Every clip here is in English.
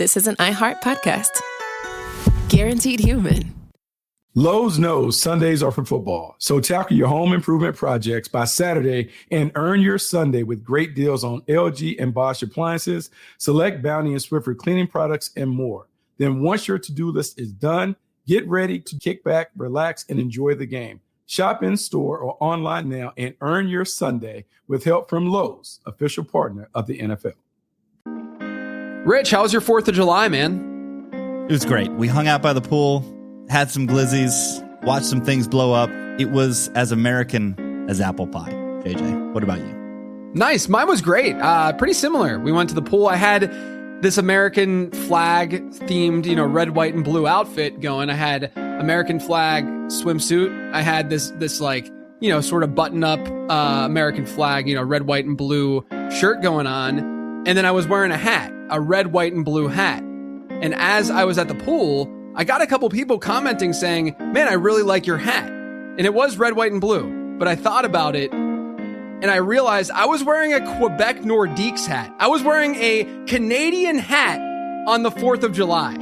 this is an iHeart podcast. Guaranteed human. Lowe's knows Sundays are for football, so tackle your home improvement projects by Saturday and earn your Sunday with great deals on LG and Bosch appliances, select Bounty and Swiffer cleaning products, and more. Then once your to-do list is done, get ready to kick back, relax, and enjoy the game. Shop in store or online now and earn your Sunday with help from Lowe's, official partner of the NFL. Rich, how was your 4th of July, man? It was great. We hung out by the pool, had some glizzies, watched some things blow up. It was as American as apple pie. JJ, what about you? Nice. Mine was great. Pretty similar. We went to the pool. I had this American flag themed, red, white, and blue outfit going. I had American flag swimsuit. I had this sort of button up American flag, red, white, and blue shirt going on. And then I was wearing a hat, a red, white, and blue hat. And as I was at the pool, I got a couple people commenting saying, man, I really like your hat. And it was red, white, and blue. But I thought about it and I realized I was wearing a Quebec Nordiques hat. I was wearing a Canadian hat on the 4th of July.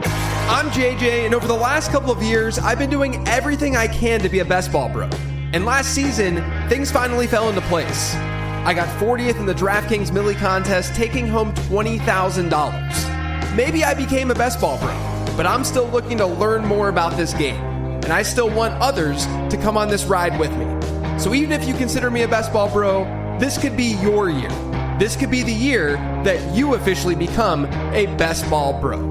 I'm JJ, and over the last couple of years, I've been doing everything I can to be a best ball bro. And last season, things finally fell into place. I got 40th in the DraftKings Millie contest, taking home $20,000. Maybe I became a best ball bro, but I'm still looking to learn more about this game, and I still want others to come on this ride with me. So even if you consider me a best ball bro, this could be your year. This could be the year that you officially become a best ball bro.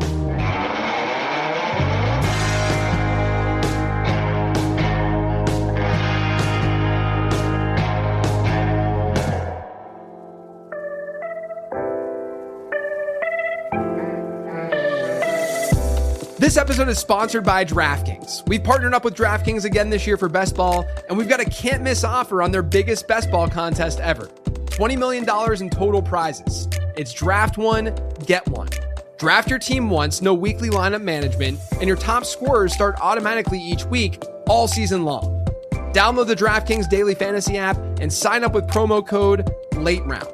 This episode is sponsored by DraftKings. We've partnered up with DraftKings again this year for Best Ball, and we've got a can't-miss offer on their biggest Best Ball contest ever. $20 million in total prizes. It's draft one, get one. Draft your team once, no weekly lineup management, and your top scorers start automatically each week, all season long. Download the DraftKings Daily Fantasy app and sign up with promo code LATEROUND.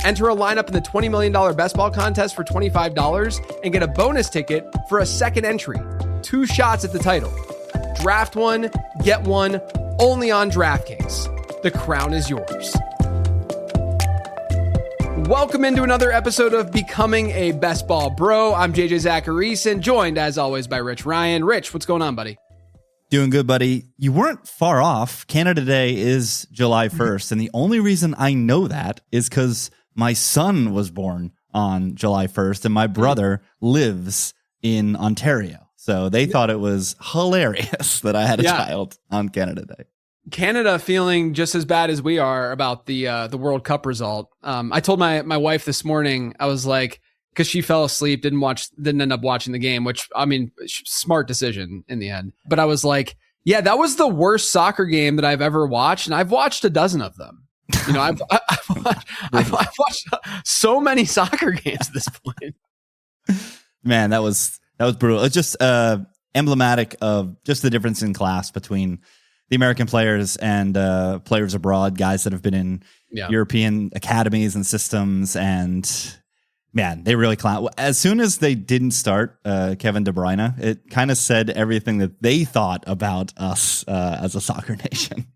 Enter a lineup in the $20 million Best Ball contest for $25 and get a bonus ticket for a second entry. 2 shots at the title. Draft one, get one, only on DraftKings. The crown is yours. Welcome into another episode of Becoming a Best Ball Bro. I'm JJ Zacharyson, joined as always by Rich Ryan. Rich, what's going on, buddy? Doing good, buddy. You weren't far off. Canada Day is July 1st, and the only reason I know that is because my son was born on July 1st, and my brother lives in Ontario. So they thought it was hilarious that I had a child on Canada Day. Canada feeling just as bad as we are about the World Cup result. I told my wife this morning, I was like, because she fell asleep, didn't end up watching the game, which, I mean, smart decision in the end. But I was like, yeah, that was the worst soccer game that I've ever watched, and I've watched a dozen of them. I've watched so many soccer games at this point. Man, that was brutal. It's just emblematic of just the difference in class between the American players and players abroad, guys that have been in European academies and systems. And man, they really clown. As soon as they didn't start Kevin De Bruyne, it kind of said everything that they thought about us as a soccer nation.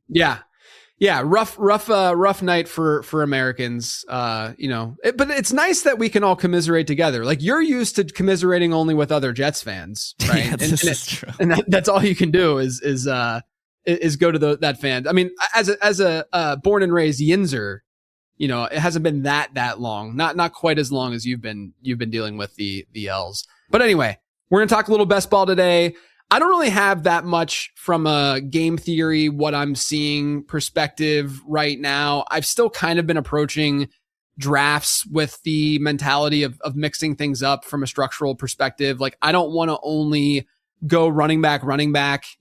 Yeah, rough night for Americans, but it's nice that we can all commiserate together. Like, you're used to commiserating only with other Jets fans, right? Yeah, this is true. And that's all you can do is go to that fan. I mean, as a born and raised Yinzer, it hasn't been that long, not quite as long as you've been dealing with the L's. But anyway, we're going to talk a little best ball today. I don't really have that much from a game theory, what I'm seeing perspective right now. I've still kind of been approaching drafts with the mentality of mixing things up from a structural perspective. Like, I don't want to only go running back,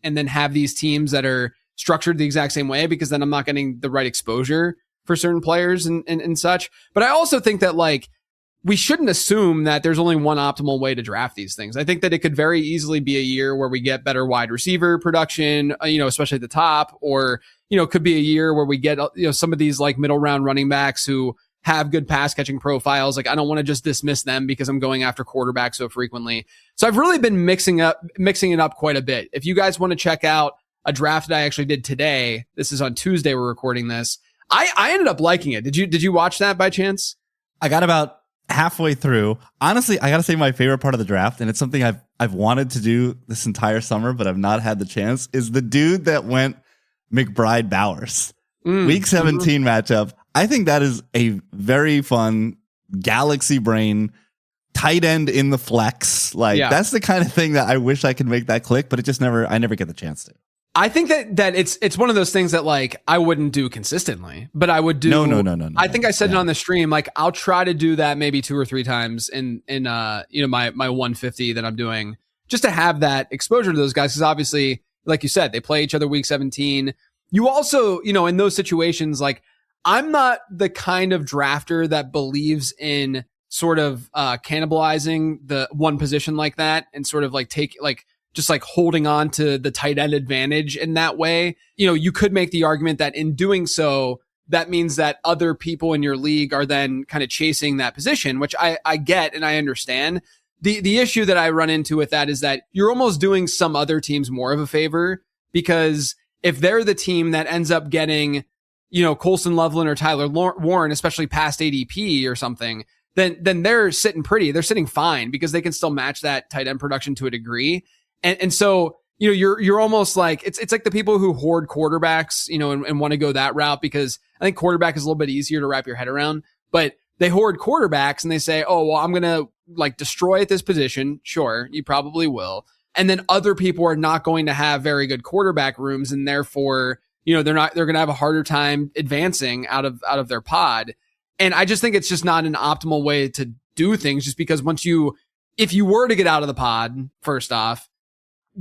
and then have these teams that are structured the exact same way, because then I'm not getting the right exposure for certain players and such. But I also think that, like, we shouldn't assume that there's only one optimal way to draft these things. I think that it could very easily be a year where we get better wide receiver production, especially at the top, or, it could be a year where we get, some of these like middle round running backs who have good pass catching profiles. Like I don't want to just dismiss them because I'm going after quarterback so frequently. So I've really been mixing it up quite a bit. If you guys want to check out a draft that I actually did today, this is on Tuesday, we're recording this. I ended up liking it. Did you watch that by chance? I got about halfway through. Honestly, I gotta say my favorite part of the draft, and it's something I've wanted to do this entire summer, but I've not had the chance, is the dude that went McBride Bowers. Week 17 matchup. I think that is a very fun galaxy brain tight end in the flex. Like that's the kind of thing that I wish I could make that click, but I never get the chance to. I think that it's one of those things that like I wouldn't do consistently, but I would do. No. I think I said it on the stream. Like I'll try to do that maybe 2 or 3 times in my 150 that I'm doing, just to have that exposure to those guys. Because obviously, like you said, they play each other week 17. You also, in those situations, like I'm not the kind of drafter that believes in sort of cannibalizing the one position like that and sort of like just like holding on to the tight end advantage in that way. You could make the argument that in doing so, that means that other people in your league are then kind of chasing that position, which I get and I understand. The issue that I run into with that is that you're almost doing some other teams more of a favor, because if they're the team that ends up getting, Colson Loveland or Tyler Warren, especially past ADP or something, then they're sitting pretty. They're sitting fine because they can still match that tight end production to a degree. And so, you're almost like, it's like the people who hoard quarterbacks, and want to go that route, because I think quarterback is a little bit easier to wrap your head around, but they hoard quarterbacks and they say, oh, well, I'm going to like destroy at this position. Sure. You probably will. And then other people are not going to have very good quarterback rooms. And therefore, they're going to have a harder time advancing out of their pod. And I just think it's just not an optimal way to do things, just because if you were to get out of the pod, first off,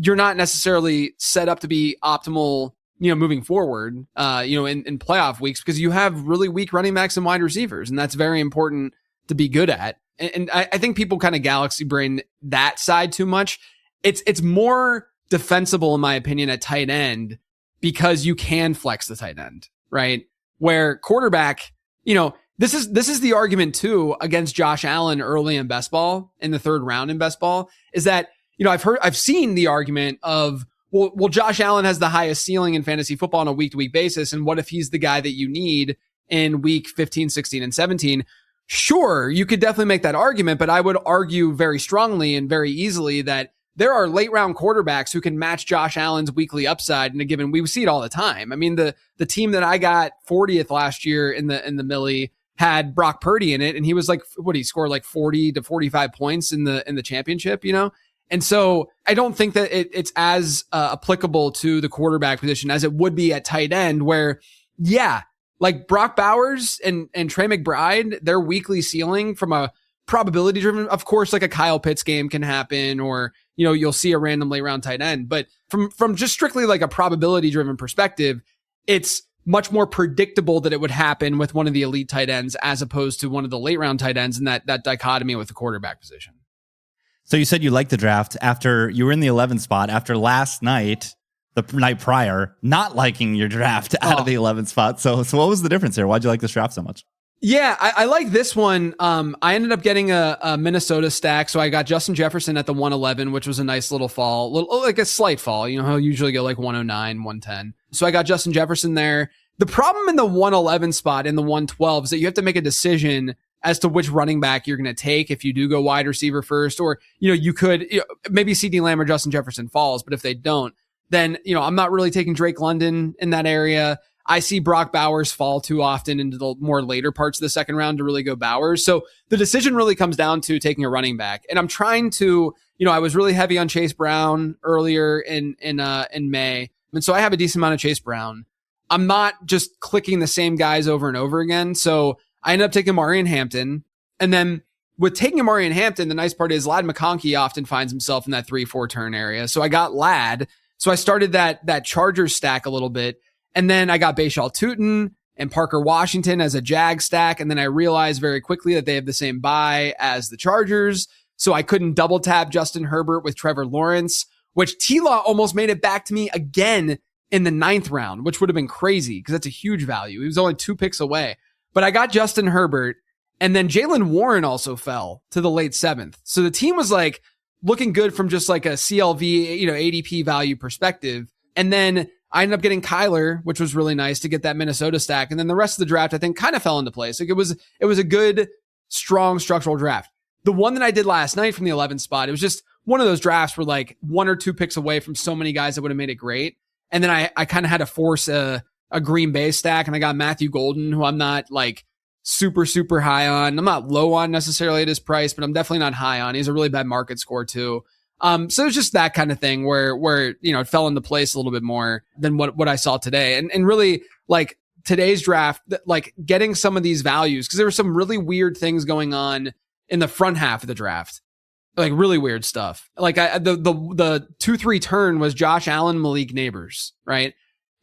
you're not necessarily set up to be optimal, moving forward, in playoff weeks, because you have really weak running backs and wide receivers. And that's very important to be good at. And I think people kind of galaxy brain that side too much. It's more defensible, in my opinion, at tight end, because you can flex the tight end, right? Where quarterback, this is the argument too against Josh Allen early in best ball, in the 3rd round in best ball, is that, I've seen the argument of, well, Josh Allen has the highest ceiling in fantasy football on a week to week basis. And what if he's the guy that you need in week 15, 16, and 17? Sure, you could definitely make that argument, but I would argue very strongly and very easily that there are late round quarterbacks who can match Josh Allen's weekly upside in a given. We see it all the time. I mean, the team that I got 40th last year in the Millie had Brock Purdy in it, and he was like, he scored like 40 to 45 points in the championship, And so I don't think that it's as applicable to the quarterback position as it would be at tight end, where, like Brock Bowers and Trey McBride, their weekly ceiling from a probability driven, of course, like a Kyle Pitts game can happen, or, you'll see a random late round tight end. But from just strictly like a probability driven perspective, it's much more predictable that it would happen with one of the elite tight ends as opposed to one of the late round tight ends, and that dichotomy with the quarterback position. So you said you liked the draft after you were in the 11th spot after last night, the night prior, not liking your draft out of the 11th spot. So what was the difference there? Why'd you like this draft so much? Yeah, I like this one. I ended up getting a Minnesota stack. So I got Justin Jefferson at the 111, which was a nice little fall, like a slight fall. He'll usually go like 109, 110. So I got Justin Jefferson there. The problem in the 111 spot in the 112 is that you have to make a decision as to which running back you're going to take if you do go wide receiver first, or, you could, maybe CD Lamb or Justin Jefferson falls, but if they don't, then, I'm not really taking Drake London in that area. I see Brock Bowers fall too often into the more later parts of the second round to really go Bowers. So the decision really comes down to taking a running back. And I'm trying to, I was really heavy on Chase Brown earlier in May. And so I have a decent amount of Chase Brown. I'm not just clicking the same guys over and over again. So I ended up taking Marion Hampton. And then with taking Marion Hampton, the nice part is Ladd McConkey often finds himself in that 3-4 turn area. So I got Ladd. So I started that Chargers stack a little bit. And then I got Bashal Tutin and Parker Washington as a Jag stack. And then I realized very quickly that they have the same bye as the Chargers. So I couldn't double tap Justin Herbert with Trevor Lawrence, which T-Law almost made it back to me again in the 9th round, which would have been crazy because that's a huge value. He was only 2 picks away. but I got Justin Herbert, and then Jalen Warren also fell to the late 7th. So the team was like looking good from just like a CLV, ADP value perspective. And then I ended up getting Kyler, which was really nice to get that Minnesota stack. And then the rest of the draft, I think, kind of fell into place. Like it was a good, strong structural draft. The one that I did last night from the 11th spot, it was just one of those drafts where like 1 or 2 picks away from so many guys that would have made it great. And then I kind of had to force a Green Bay stack, and I got Matthew Golden, who I'm not like super, super high on. I'm not low on necessarily at his price, but I'm definitely not high on. He has a really bad market score too. So it's just that kind of thing where it fell into place a little bit more than what I saw today. And really like today's draft, like getting some of these values, because there were some really weird things going on in the front half of the draft, like really weird stuff. Like the 2-3 turn was Josh Allen, Malik Neighbors, right?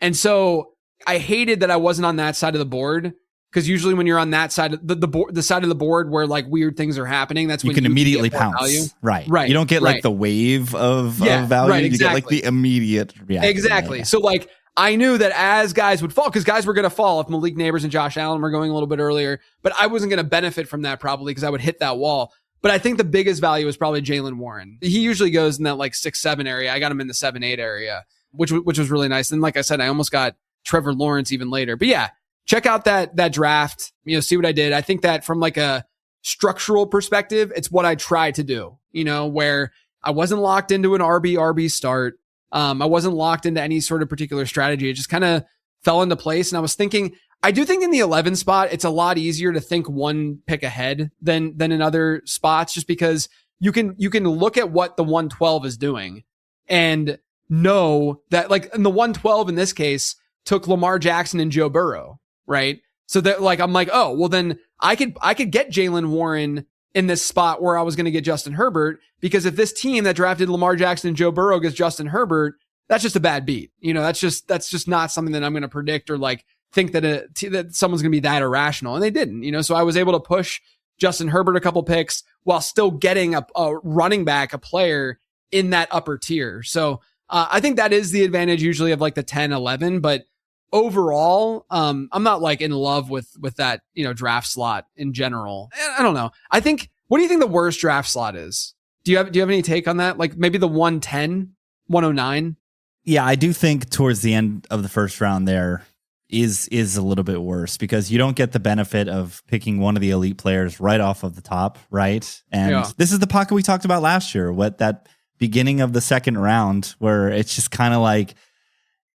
And so I hated that I wasn't on that side of the board, because usually when you're on that side of the side of the board where like weird things are happening, that's when you can immediately pounce. Value. Right. You don't get like the wave of value. Right, exactly. You get like the immediate reaction. Exactly. So like I knew that as guys would fall, because guys were going to fall if Malik Neighbors and Josh Allen were going a little bit earlier, but I wasn't going to benefit from that probably because I would hit that wall. But I think the biggest value is probably Jalen Warren. He usually goes in that like 6-7 area. I got him in the 7-8 area, which was really nice. And like I said, I almost got Trevor Lawrence even later. But yeah, check out that draft, see what I did. I think that from like a structural perspective, it's what I tried to do, where I wasn't locked into an RB start. I wasn't locked into any sort of particular strategy. It just kind of fell into place. And I was thinking, I do think in the 11 spot, it's a lot easier to think one pick ahead than in other spots, just because you can look at what the 112 is doing and know that like in the 112 in this case took Lamar Jackson and Joe Burrow, right? So that like, I'm like, oh, well then I could get Jalen Warren in this spot where I was going to get Justin Herbert, because if this team that drafted Lamar Jackson and Joe Burrow gets Justin Herbert, that's just a bad beat. That's just not something that I'm going to predict or like think that someone's going to be that irrational. And they didn't, so I was able to push Justin Herbert a couple picks while still getting a running back, a player in that upper tier. So I think that is the advantage usually of like the 10, 11, but overall, I'm not like in love with that, draft slot in general. I don't know. I think, what do you think the worst draft slot is? Do you have any take on that? Like maybe the 110, 109? Yeah, I do think towards the end of the first round there is a little bit worse, because you don't get the benefit of picking one of the elite players right off of the top, right? And This is the pocket we talked about last year, what that beginning of the second round, where it's just kind of like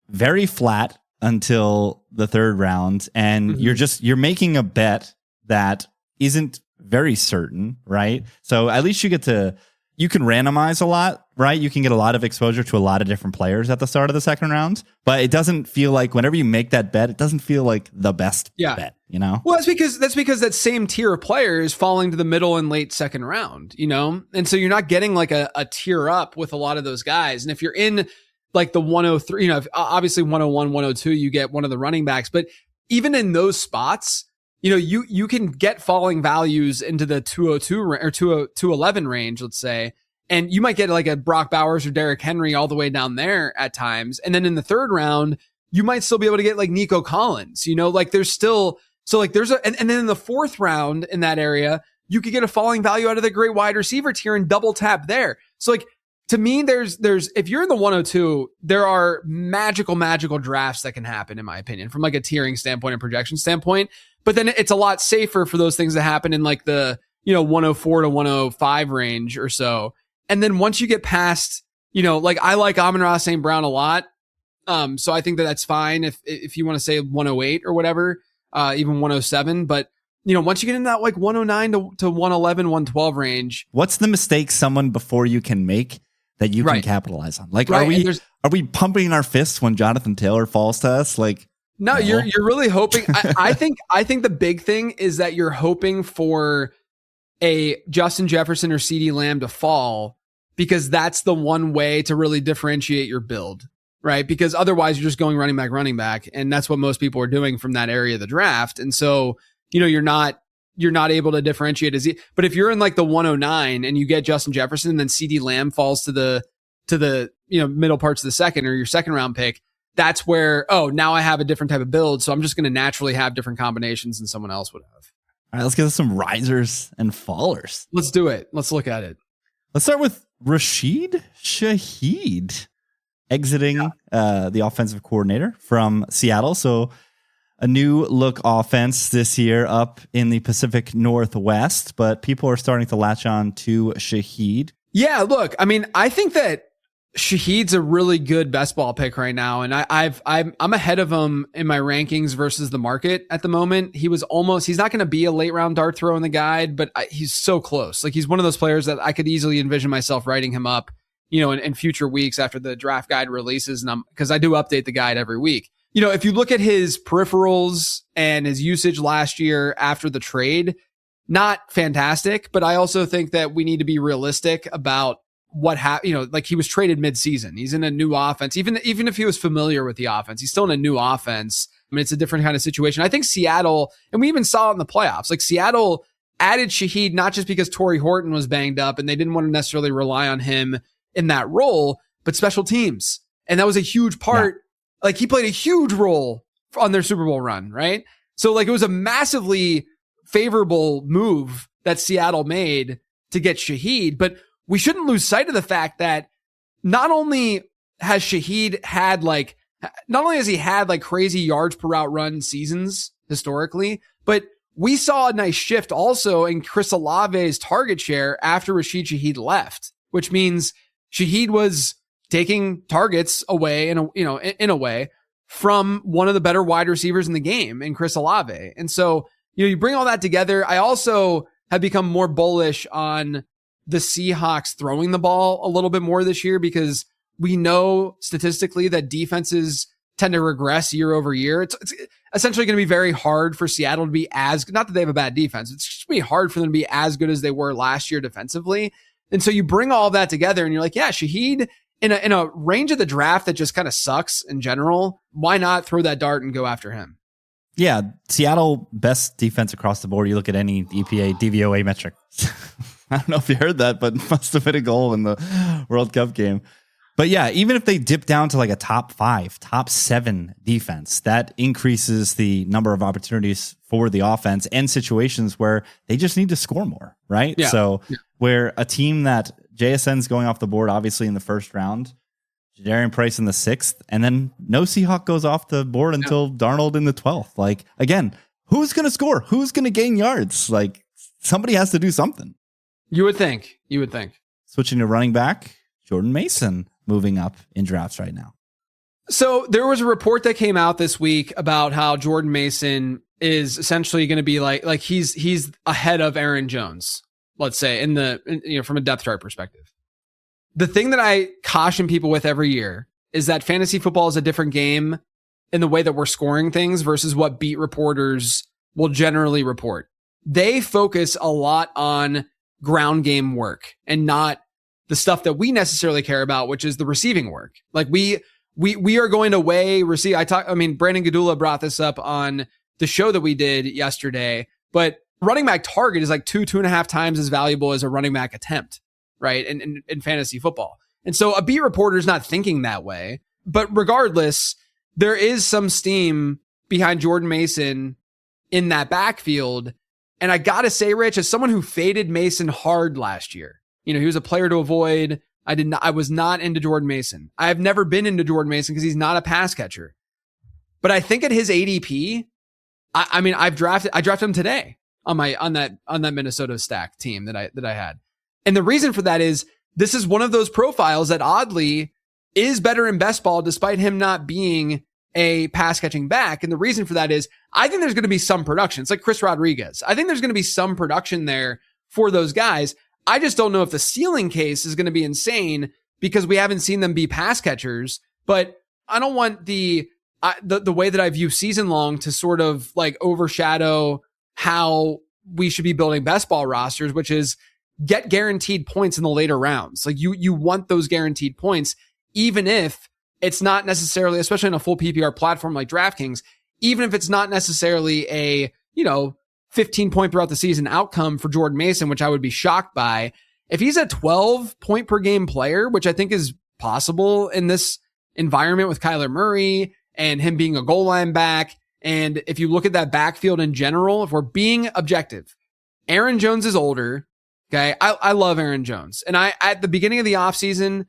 very flat until the third round, and you're making a bet that isn't very certain, right? So at least you can randomize a lot, right? You can get a lot of exposure to a lot of different players at the start of the second round, but it doesn't feel like whenever you make that bet, it doesn't feel like the best bet, Well, that's because that same tier of player is falling to the middle and late second round, and so you're not getting like a tier up with a lot of those guys. And if you're in like the 103, obviously 101, 102, you get one of the running backs, but even in those spots, you can get falling values into the 202 or 211 range, let's say, and you might get like a Brock Bowers or Derrick Henry all the way down there at times. And then in the third round, you might still be able to get like Nico Collins, like there's still, so like there's and then in the fourth round in that area, you could get a falling value out of the great wide receiver tier and double tap there. So like, to me, there's if you're in the 102, there are magical drafts that can happen, in my opinion, from like a tiering standpoint and projection standpoint. But then it's a lot safer for those things to happen in like the 104 to 105 range or so. And then once you get past, like I like Amon-Ra St. Brown a lot, so I think that's fine if you want to say 108 or whatever, even 107. But once you get into that like 109 to 111, 112 range, what's the mistake someone before you can make that you can capitalize on? Like, are we pumping our fists when Jonathan Taylor falls to us? Like, no. You're really hoping. I think the big thing is that you're hoping for a Justin Jefferson or CeeDee Lamb to fall, because that's the one way to really differentiate your build, right? Because otherwise you're just going running back, and that's what most people are doing from that area of the draft. And so, you're not able to differentiate but if you're in like the 109 and you get Justin Jefferson, and then CeeDee Lamb falls to the middle parts of the second, or your second round pick, that's where, now I have a different type of build. So I'm just going to naturally have different combinations than someone else would have. All right, let's get some risers and fallers. Let's do it. Let's look at it. Let's start with Rashid Shaheed exiting the offensive coordinator from Seattle. So a new look offense this year up in the Pacific Northwest, but people are starting to latch on to Shaheed. Yeah, look, I mean, I think that Shaheed's a really good best ball pick right now, and I'm ahead of him in my rankings versus the market at the moment. He's not going to be a late round dart throw in the guide, but he's so close. Like, he's one of those players that I could easily envision myself writing him up, in future weeks after the draft guide releases, and because I do update the guide every week. If you look at his peripherals and his usage last year after the trade, not fantastic, but I also think that we need to be realistic about what happened. Like, he was traded mid-season. He's in a new offense. Even if he was familiar with the offense, he's still in a new offense. I mean, it's a different kind of situation. I think Seattle, and we even saw it in the playoffs, like Seattle added Shaheed not just because Torrey Horton was banged up and they didn't want to necessarily rely on him in that role, but special teams. And that was a huge part. Yeah. Like, he played a huge role on their Super Bowl run, right? So, like, it was a massively favorable move that Seattle made to get Shaheed, but we shouldn't lose sight of the fact that not only has Shaheed had crazy yards per route run seasons historically, but we saw a nice shift also in Chris Olave's target share after Rashid Shaheed left, which means Shaheed was taking targets away in a way from one of the better wide receivers in the game in Chris Olave. And so, you bring all that together. I also have become more bullish on the Seahawks throwing the ball a little bit more this year, because we know statistically that defenses tend to regress year over year. It's essentially going to be very hard for Seattle to be not that they have a bad defense. It's just going to be hard for them to be as good as they were last year defensively. And so you bring all of that together and you're like, yeah, Shaheed in a range of the draft that just kind of sucks in general. Why not throw that dart and go after him? Yeah. Seattle, best defense across the board. You look at any EPA DVOA metric. I don't know if you heard that, but must have hit a goal in the World Cup game. But yeah, even if they dip down to like a top 5, top 7 defense, that increases the number of opportunities for the offense and situations where they just need to score more, right? Yeah. So where a team that JSN's going off the board, obviously in the first round, Jadarian Price in the 6th, and then no Seahawk goes off the board until Darnold in the 12th. Like, again, who's going to score? Who's going to gain yards? Like, somebody has to do something. You would think. Switching to running back, Jordan Mason moving up in drafts right now. So there was a report that came out this week about how Jordan Mason is essentially going to be like he's ahead of Aaron Jones, let's say, from a depth chart perspective. The thing that I caution people with every year is that fantasy football is a different game in the way that we're scoring things versus what beat reporters will generally report. They focus a lot on ground game work and not the stuff that we necessarily care about, which is the receiving work. Like we are going to weigh receive. Brandon Gadula brought this up on the show that we did yesterday, but running back target is like 2.5 times as valuable as a running back attempt, right? In fantasy football. And so a beat reporter is not thinking that way, but regardless, there is some steam behind Jordan Mason in that backfield. And I gotta say, Rich, as someone who faded Mason hard last year, he was a player to avoid. I was not into Jordan Mason. I've never been into Jordan Mason because he's not a pass catcher. But I think at his ADP, I drafted him today on that Minnesota stack team that I had. And the reason for that is this is one of those profiles that oddly is better in best ball despite him not being a pass catching back. And the reason for that is I think there's going to be some production. It's like Chris Rodriguez. I think there's going to be some production there for those guys. I just don't know if the ceiling case is going to be insane because we haven't seen them be pass catchers, but I don't want the way that I view season long to sort of like overshadow how we should be building best ball rosters, which is get guaranteed points in the later rounds. Like you want those guaranteed points, even if it's not necessarily, especially in a full PPR platform like DraftKings, even if it's not necessarily a, 15 point throughout the season outcome for Jordan Mason, which I would be shocked by. If he's a 12 point per game player, which I think is possible in this environment with Kyler Murray and him being a goal line back. And if you look at that backfield in general, if we're being objective, Aaron Jones is older. Okay. I love Aaron Jones. And at the beginning of the offseason,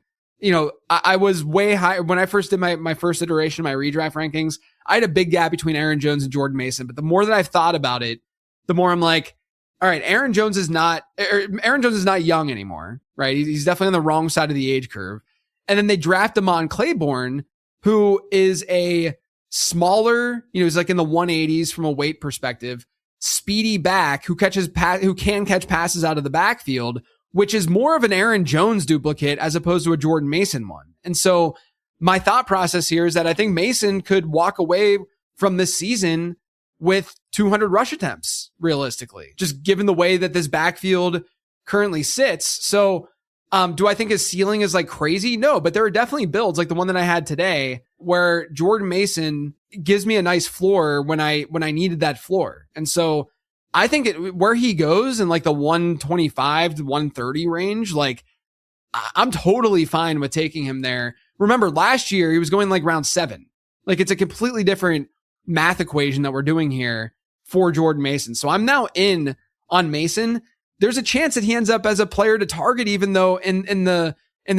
I was way high when I first did my first iteration, my redraft rankings. I had a big gap between Aaron Jones and Jordan Mason. But the more that I've thought about it, the more I'm like, all right, Aaron Jones is not young anymore, right? He's definitely on the wrong side of the age curve. And then they draft Damon Claiborne, who is a smaller, he's like in the 180s from a weight perspective, speedy back who can catch passes out of the backfield, which is more of an Aaron Jones duplicate as opposed to a Jordan Mason one. And so my thought process here is that I think Mason could walk away from this season with 200 rush attempts, realistically, just given the way that this backfield currently sits. So do I think his ceiling is like crazy? No, but there are definitely builds like the one that I had today where Jordan Mason gives me a nice floor when I needed that floor. And so I think where he goes in like the 125 to 130 range, like I'm totally fine with taking him there. Remember last year he was going like round 7. Like it's a completely different math equation that we're doing here for Jordan Mason. So I'm now in on Mason. There's a chance that he ends up as a player to target, even though in the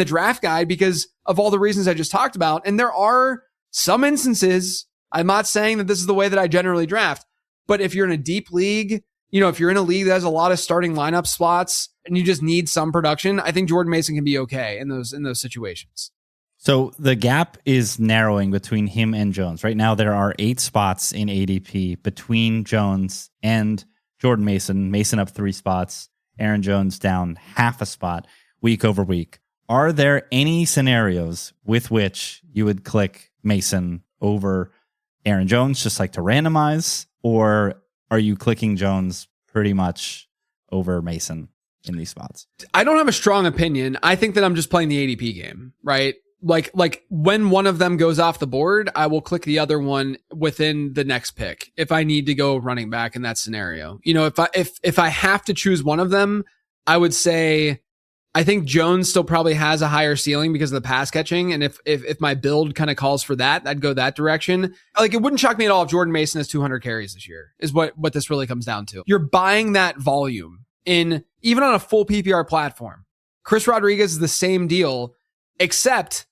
draft guide, because of all the reasons I just talked about. And there are some instances, I'm not saying that this is the way that I generally draft, but if you're in a deep league, if you're in a league that has a lot of starting lineup spots and you just need some production, I think Jordan Mason can be okay in those situations. So the gap is narrowing between him and Jones. Right now, there are 8 spots in ADP between Jones and Jordan Mason. Mason up 3 spots. Aaron Jones down half a spot week over week. Are there any scenarios with which you would click Mason over Aaron Jones, just like to randomize? Or are you clicking Jones pretty much over Mason in these spots? I don't have a strong opinion. I think that I'm just playing the ADP game, right? Like when one of them goes off the board, I will click the other one within the next pick if I need to go running back in that scenario. If I have to choose one of them, I would say I think Jones still probably has a higher ceiling because of the pass catching. And if my build kind of calls for that, I'd go that direction. Like it wouldn't shock me at all if Jordan Mason has 200 carries this year is what this really comes down to. You're buying that volume in even on a full PPR platform. Chris Rodriguez is the same deal, except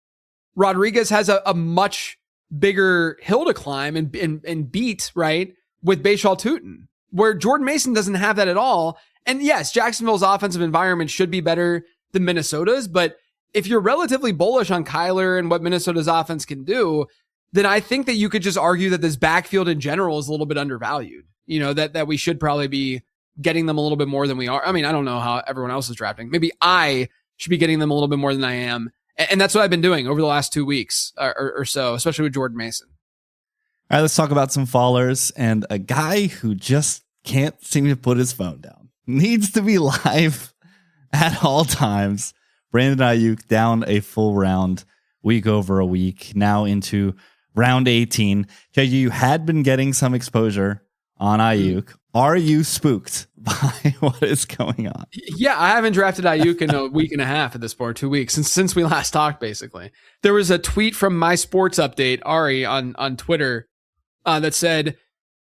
Rodriguez has a much bigger hill to climb and beat, right, with Bashal Tutin, where Jordan Mason doesn't have that at all. And yes, Jacksonville's offensive environment should be better than Minnesota's, but if you're relatively bullish on Kyler and what Minnesota's offense can do, then I think that you could just argue that this backfield in general is a little bit undervalued. That we should probably be getting them a little bit more than we are. I mean, I don't know how everyone else is drafting. Maybe I should be getting them a little bit more than I am. And that's what I've been doing over the last 2 weeks or so, especially with Jordan Mason. All right, let's talk about some fallers and a guy who just can't seem to put his phone down. Needs to be live at all times. Brandon Ayuk down a full round, week over a week, now into round 18. JJ, you had been getting some exposure on Ayuk. Are you spooked by what is going on? Yeah, I haven't drafted Ayuk in a week and a half at this point, 2 weeks, since we last talked, basically. There was a tweet from My Sports Update, Ari, on Twitter that said,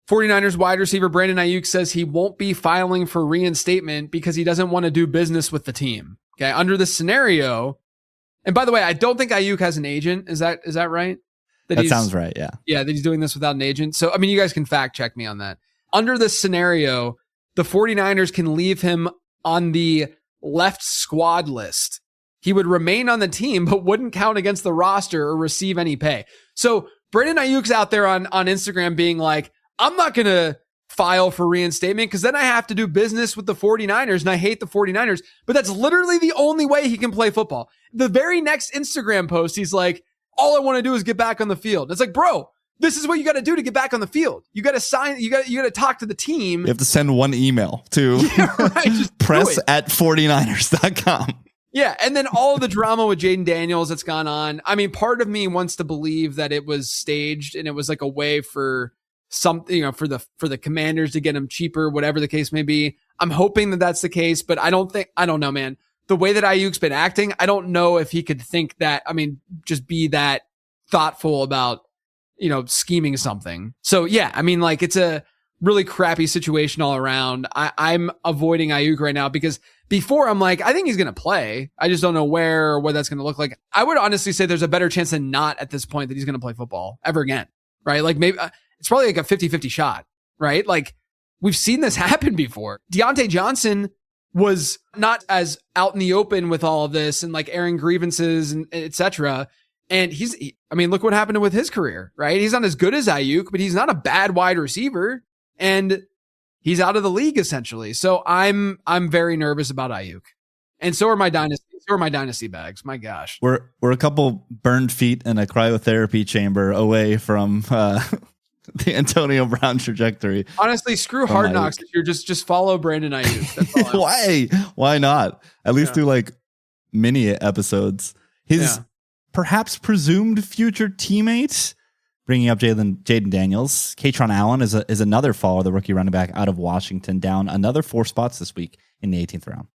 49ers wide receiver Brandon Ayuk says he won't be filing for reinstatement because he doesn't want to do business with the team. Okay, under this scenario, and by the way, I don't think Ayuk has an agent. Is that right? That sounds right, yeah. Yeah, that he's doing this without an agent. So, I mean, you guys can fact check me on that. Under this scenario, the 49ers can leave him on the left squad list. He would remain on the team, but wouldn't count against the roster or receive any pay. So Brandon Ayuk's out there on Instagram being like, I'm not going to file for reinstatement because then I have to do business with the 49ers and I hate the 49ers. But that's literally the only way he can play football. The very next Instagram post, he's like, all I want to do is get back on the field. It's like, bro, this is what you got to do to get back on the field. You got to sign. You got to talk to the team. You have to send one email to press@49ers.com. Yeah, and then all of the drama with Jaden Daniels that's gone on. I mean, part of me wants to believe that it was staged and it was like a way for something, for the Commanders to get him cheaper, whatever the case may be. I'm hoping that that's the case, but I don't know, man. The way that Ayuk's been acting, I don't know if he could think that. I mean, just be that thoughtful about, scheming something. So yeah, I mean, like, it's a really crappy situation all around. I'm avoiding Ayuk right now because before I'm like, I think he's going to play. I just don't know where or what that's going to look like. I would honestly say there's a better chance than not at this point that he's going to play football ever again, right? Like maybe it's probably like a 50-50 shot, right? Like we've seen this happen before. Deontay Johnson was not as out in the open with all of this and like airing grievances and et cetera. And look what happened with his career, right? He's not as good as Ayuk, but he's not a bad wide receiver. And he's out of the league essentially. So I'm very nervous about Ayuk. And so are my dynasty bags. My gosh. We're a couple burned feet in a cryotherapy chamber away from the Antonio Brown trajectory. Honestly, screw Hard Knocks. If you're just follow Brandon Ayuk. That's all Why not? At least do like mini episodes. His perhaps presumed future teammate, bringing up Jaden Daniels. Katron Allen is another follower, the rookie running back out of Washington, down another 4 spots this week in the 18th round.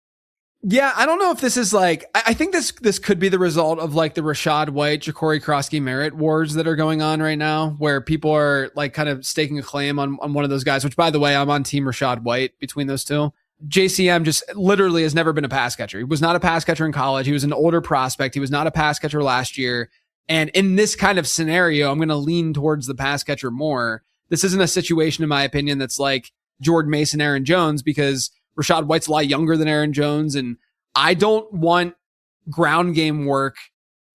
Yeah, I don't know if this is like, I think this could be the result of like the Rachaad White, Ja'Cory Krosky-Merritt wars that are going on right now, where people are like kind of staking a claim on one of those guys, which by the way, I'm on team Rachaad White between those two. JCM just literally has never been a pass catcher. He was not a pass catcher in college. He was an older prospect. He was not a pass catcher last year. And in this kind of scenario, I'm going to lean towards the pass catcher more. This isn't a situation, in my opinion, that's like Jordan Mason, Aaron Jones, because Rachaad White's a lot younger than Aaron Jones. And I don't want ground game work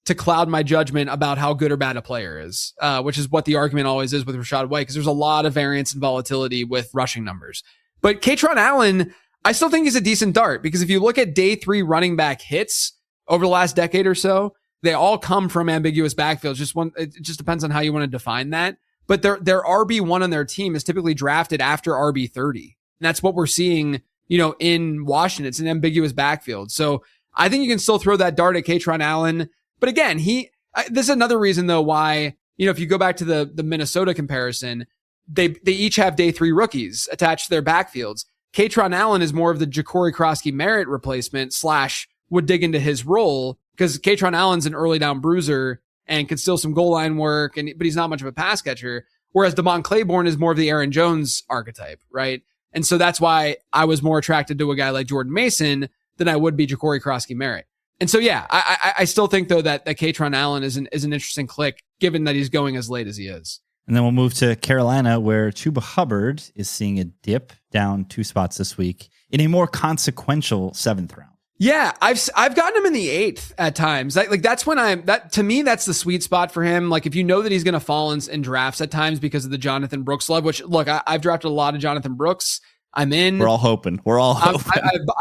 to cloud my judgment about how good or bad a player is, which is what the argument always is with Rachaad White, because there's a lot of variance and volatility with rushing numbers. But Katron Allen, I still think he's a decent dart, because if you look at day 3 running back hits over the last decade or so, they all come from ambiguous backfields. It just depends on how you want to define that. But their RB1 on their team is typically drafted after RB30. And that's what we're seeing, in Washington. It's an ambiguous backfield. So I think you can still throw that dart at Katron Allen. But again, this is another reason though why, if you go back to the Minnesota comparison, they each have day 3 rookies attached to their backfields. Katron Allen is more of the Ja'Cory Krosky-Merritt replacement / would dig into his role, because Katron Allen's an early down bruiser and can steal some goal line work, but he's not much of a pass catcher. Whereas Devon Claiborne is more of the Aaron Jones archetype, right? And so that's why I was more attracted to a guy like Jordan Mason than I would be Ja'Cory Krosky-Merritt. And so, yeah, I still think though that Katron Allen is an interesting click, given that he's going as late as he is. And then we'll move to Carolina, where Chuba Hubbard is seeing a dip down 2 spots this week in a more consequential 7th round. Yeah, I've gotten him in the 8th at times. That's when to me, that's the sweet spot for him. Like if you know that he's going to fall in drafts at times because of the Jonathan Brooks love, which look, I've drafted a lot of Jonathan Brooks. I'm in. We're all hoping.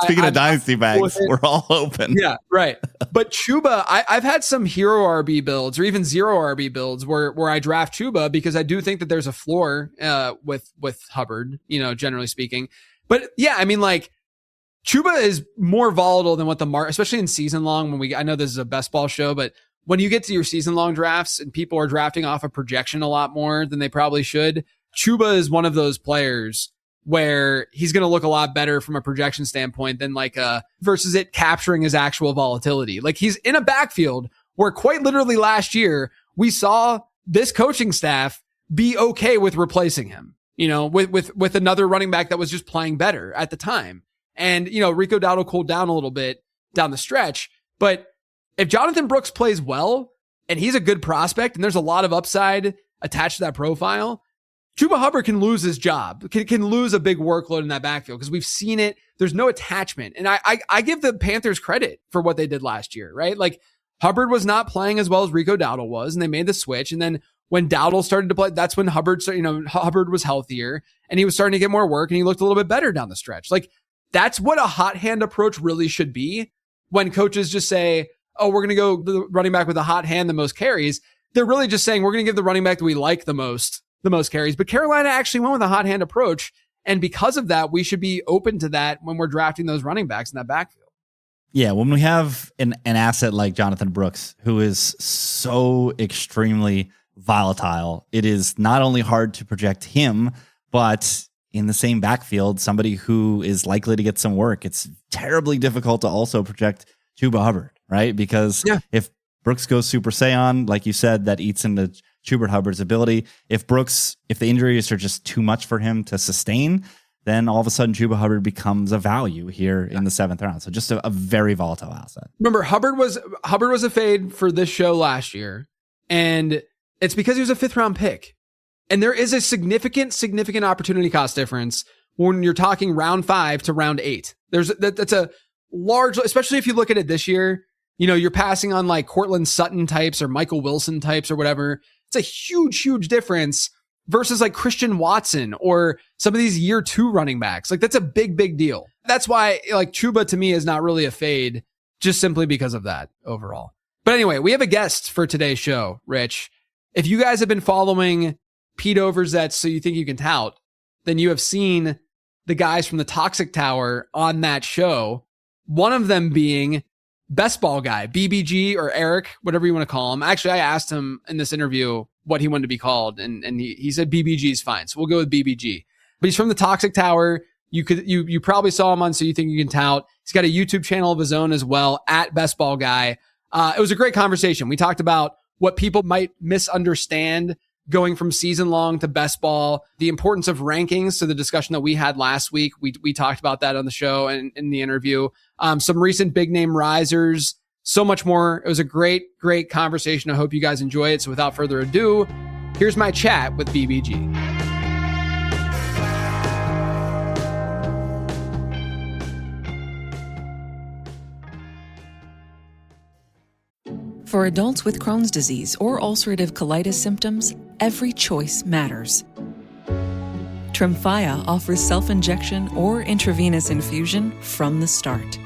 Speaking of dynasty bags, we're all hoping. Yeah, right. But Chuba, I've had some hero RB builds or even 0 RB builds where I draft Chuba because I do think that there's a floor with Hubbard, generally speaking. But yeah, I mean, like, Chuba is more volatile than what the market, especially in season long. I know this is a best ball show, but when you get to your season long drafts and people are drafting off a projection a lot more than they probably should, Chuba is one of those players where he's going to look a lot better from a projection standpoint than versus it capturing his actual volatility. Like he's in a backfield where quite literally last year we saw this coaching staff be okay with replacing him, with another running back that was just playing better at the time. And, Rico Dowdle cooled down a little bit down the stretch. But if Jonathan Brooks plays well and he's a good prospect and there's a lot of upside attached to that profile, Chuba Hubbard can lose his job, can lose a big workload in that backfield because we've seen it. There's no attachment. And I give the Panthers credit for what they did last year, right? Like Hubbard was not playing as well as Rico Dowdle was, and they made the switch. And then when Dowdle started to play, that's when Hubbard was healthier and he was starting to get more work and he looked a little bit better down the stretch. Like, that's what a hot hand approach really should be when coaches just say, oh, we're going to go the running back with a hot hand, the most carries. They're really just saying we're going to give the running back that we like the most carries. But Carolina actually went with a hot hand approach. And because of that, we should be open to that when we're drafting those running backs in that backfield. Yeah, when we have an asset like Jonathan Brooks, who is so extremely volatile, it is not only hard to project him, but in the same backfield, somebody who is likely to get some work. It's terribly difficult to also project Chuba Hubbard, right? Because if Brooks goes Super Saiyan, like you said, that eats into Schubert Hubbard's ability. If the injuries are just too much for him to sustain, then all of a sudden Chuba Hubbard becomes a value here in the 7th round. So just a very volatile asset. Remember, Hubbard was a fade for this show last year, and it's because he was a 5th round pick. And there is a significant opportunity cost difference when you're talking round 5 to round 8. That's a large, especially if you look at it this year. You're passing on like Cortland Sutton types or Michael Wilson types or whatever. It's a huge difference versus like Christian Watson or some of these year 2 running backs. Like that's a big deal. That's why like Chuba to me is not really a fade, just simply because of that overall. But anyway, we have a guest for today's show, Rich. If you guys have been following Pete Overzet's So You Think You Can Tout, then you have seen the guys from the Toxic Tower on that show. One of them being Best Ball Guy, BBG or Eric, whatever you want to call him. Actually, I asked him in this interview what he wanted to be called, and he said BBG is fine. So we'll go with BBG. But he's from the Toxic Tower. You probably saw him on So You Think You Can Tout. He's got a YouTube channel of his own as well, at Best Ball Guy. It was a great conversation. We talked about what people might misunderstand going from season long to best ball, the importance of rankings. So the discussion that we had last week, we talked about that on the show and in the interview. Some recent big name risers, so much more. It was a great conversation. I hope you guys enjoy it. So without further ado, here's my chat with BBG. For adults with Crohn's disease or ulcerative colitis symptoms, every choice matters. Tremfya offers self-injection or intravenous infusion from the start.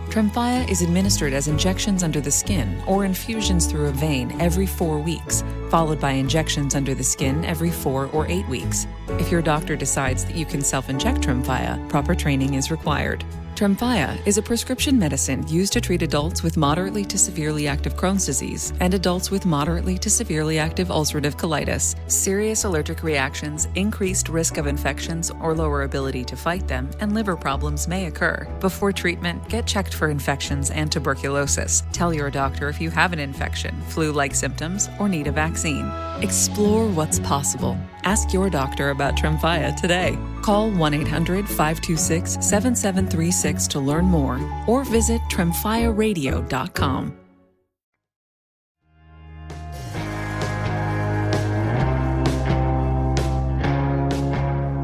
Tremfya is administered as injections under the skin or infusions through a vein every 4 weeks, followed by injections under the skin every 4 or 8 weeks. If your doctor decides that you can self-inject Tremfya, proper training is required. Tremfya is a prescription medicine used to treat adults with moderately to severely active Crohn's disease and adults with moderately to severely active ulcerative colitis. Serious allergic reactions, increased risk of infections or lower ability to fight them, and liver problems may occur. Before treatment, get checked for infections and tuberculosis. Tell your doctor if you have an infection, flu-like symptoms, or need a vaccine. Explore what's possible. Ask your doctor about Tremfya today. Call 1-800-526-7736 to learn more or visit tremfyaradio.com.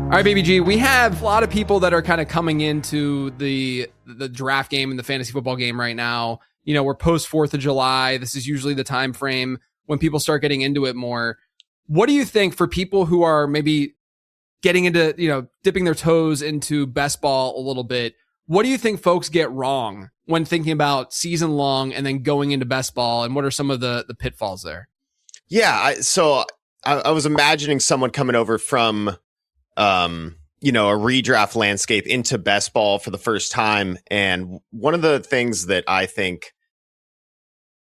All right, BBG, we have a lot of people that are kind of coming into the draft game and the fantasy football game right now. We're post 4th of July. This is usually the time frame when people start getting into it more. What do you think for people who are maybe getting into, dipping their toes into best ball a little bit? What do you think folks get wrong when thinking about season long and then going into best ball? And what are some of the pitfalls there? Yeah. So I was imagining someone coming over from, a redraft landscape into best ball for the first time. And one of the things that I think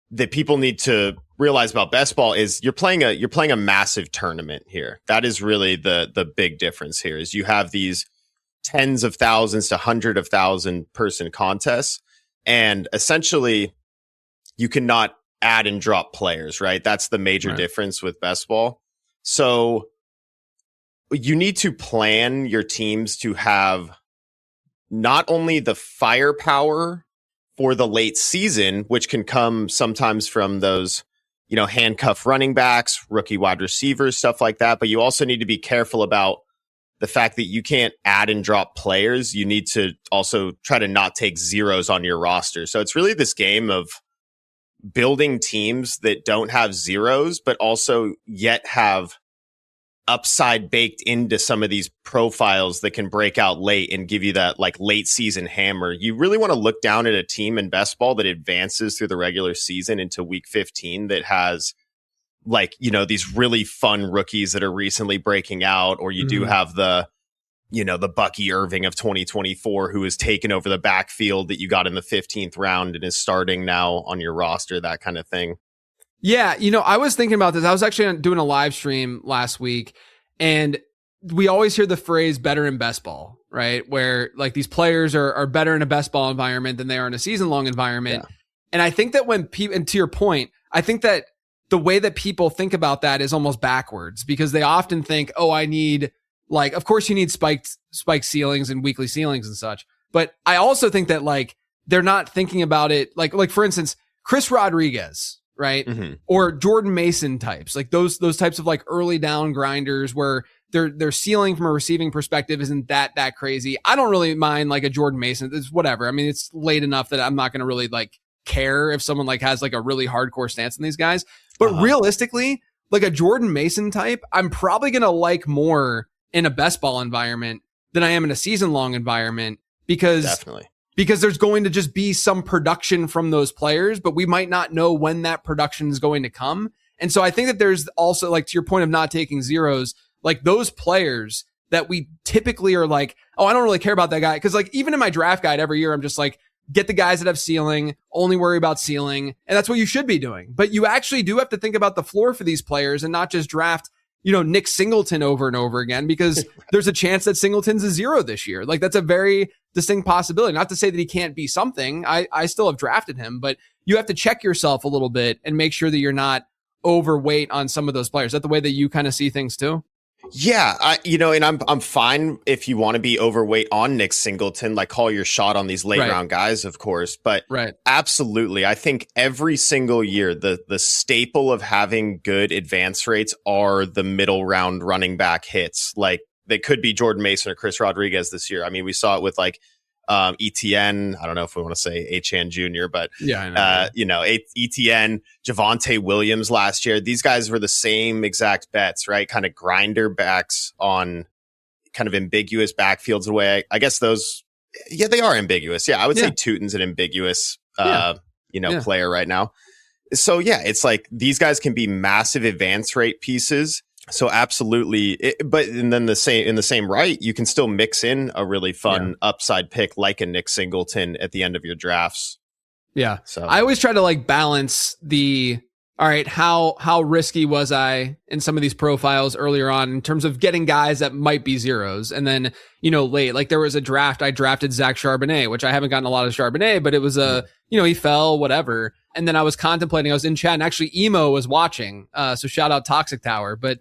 that people need to realize about best ball is you're playing a massive tournament here. That is really the big difference here is you have these tens of thousands to 100,000 person contests, and essentially you cannot add and drop players, right? That's the major difference with best ball. So you need to plan your teams to have not only the firepower for the late season, which can come sometimes from those, handcuff running backs, rookie wide receivers, stuff like that. But you also need to be careful about the fact that you can't add and drop players. You need to also try to not take zeros on your roster. So it's really this game of building teams that don't have zeros, but also yet have upside baked into some of these profiles that can break out late and give you that like late season hammer. You really want to look down at a team in best ball that advances through the regular season into week 15 that has these really fun rookies that are recently breaking out, or you do have the Bucky Irving of 2024 who has taken over the backfield that you got in the 15th round and is starting now on your roster, that kind of thing. Yeah, I was thinking about this. I was actually doing a live stream last week, and we always hear the phrase better in best ball, right? Where like these players are better in a best ball environment than they are in a season long environment. Yeah. And I think that when people, and to your point, I think that the way that people think about that is almost backwards, because they often think, oh, I need, like, of course you need spike ceilings and weekly ceilings and such. But I also think that, like, they're not thinking about it. Like for instance, Chris Rodriguez, right? Mm-hmm. Or Jordan Mason types, like those types of like early down grinders where their ceiling from a receiving perspective isn't that crazy. I don't really mind like a Jordan Mason. It's whatever. I mean, it's late enough that I'm not going to really like care if someone like has like a really hardcore stance in these guys. But realistically, like a Jordan Mason type, I'm probably going to like more in a best ball environment than I am in a season long environment, because there's going to just be some production from those players, but we might not know when that production is going to come. And so I think that there's also, like, to your point of not taking zeros, like those players that we typically are like, oh, I don't really care about that guy. Cause like even in my draft guide every year, I'm just like, get the guys that have ceiling, only worry about ceiling. And that's what you should be doing. But you actually do have to think about the floor for these players and not just draft, you know, Nick Singleton over and over again, because there's a chance that Singleton's a zero this year. Like that's a very distinct possibility. Not to say that he can't be something. I still have drafted him, but you have to check yourself a little bit and make sure that you're not overweight on some of those players. Is that the way that you kind of see things too? Yeah, and I'm fine if you want to be overweight on Nick Singleton, like call your shot on these late round guys, of course. But absolutely, I think every single year, the staple of having good advance rates are the middle round running back hits. Like they could be Jordan Mason or Chris Rodriguez this year. I mean, we saw it with like ETN. I don't know if we want to say H-Chan Jr., but ETN, Javonte Williams last year. These guys were the same exact bets, right? Kind of grinder backs on kind of ambiguous backfields. The way I guess those, they are ambiguous. Yeah, I would say Tootin's an ambiguous, player right now. So it's like these guys can be massive advance rate pieces. So absolutely, but and then in the same right, you can still mix in a really fun upside pick like a Nick Singleton at the end of your drafts. Yeah. So I always try to like balance all right, how risky was I in some of these profiles earlier on in terms of getting guys that might be zeros, and then late, like there was a draft I drafted Zach Charbonnet, which I haven't gotten a lot of Charbonnet, but it was he fell, whatever. And then I was contemplating, I was in chat, and actually Emo was watching. So shout out Toxic Tower. But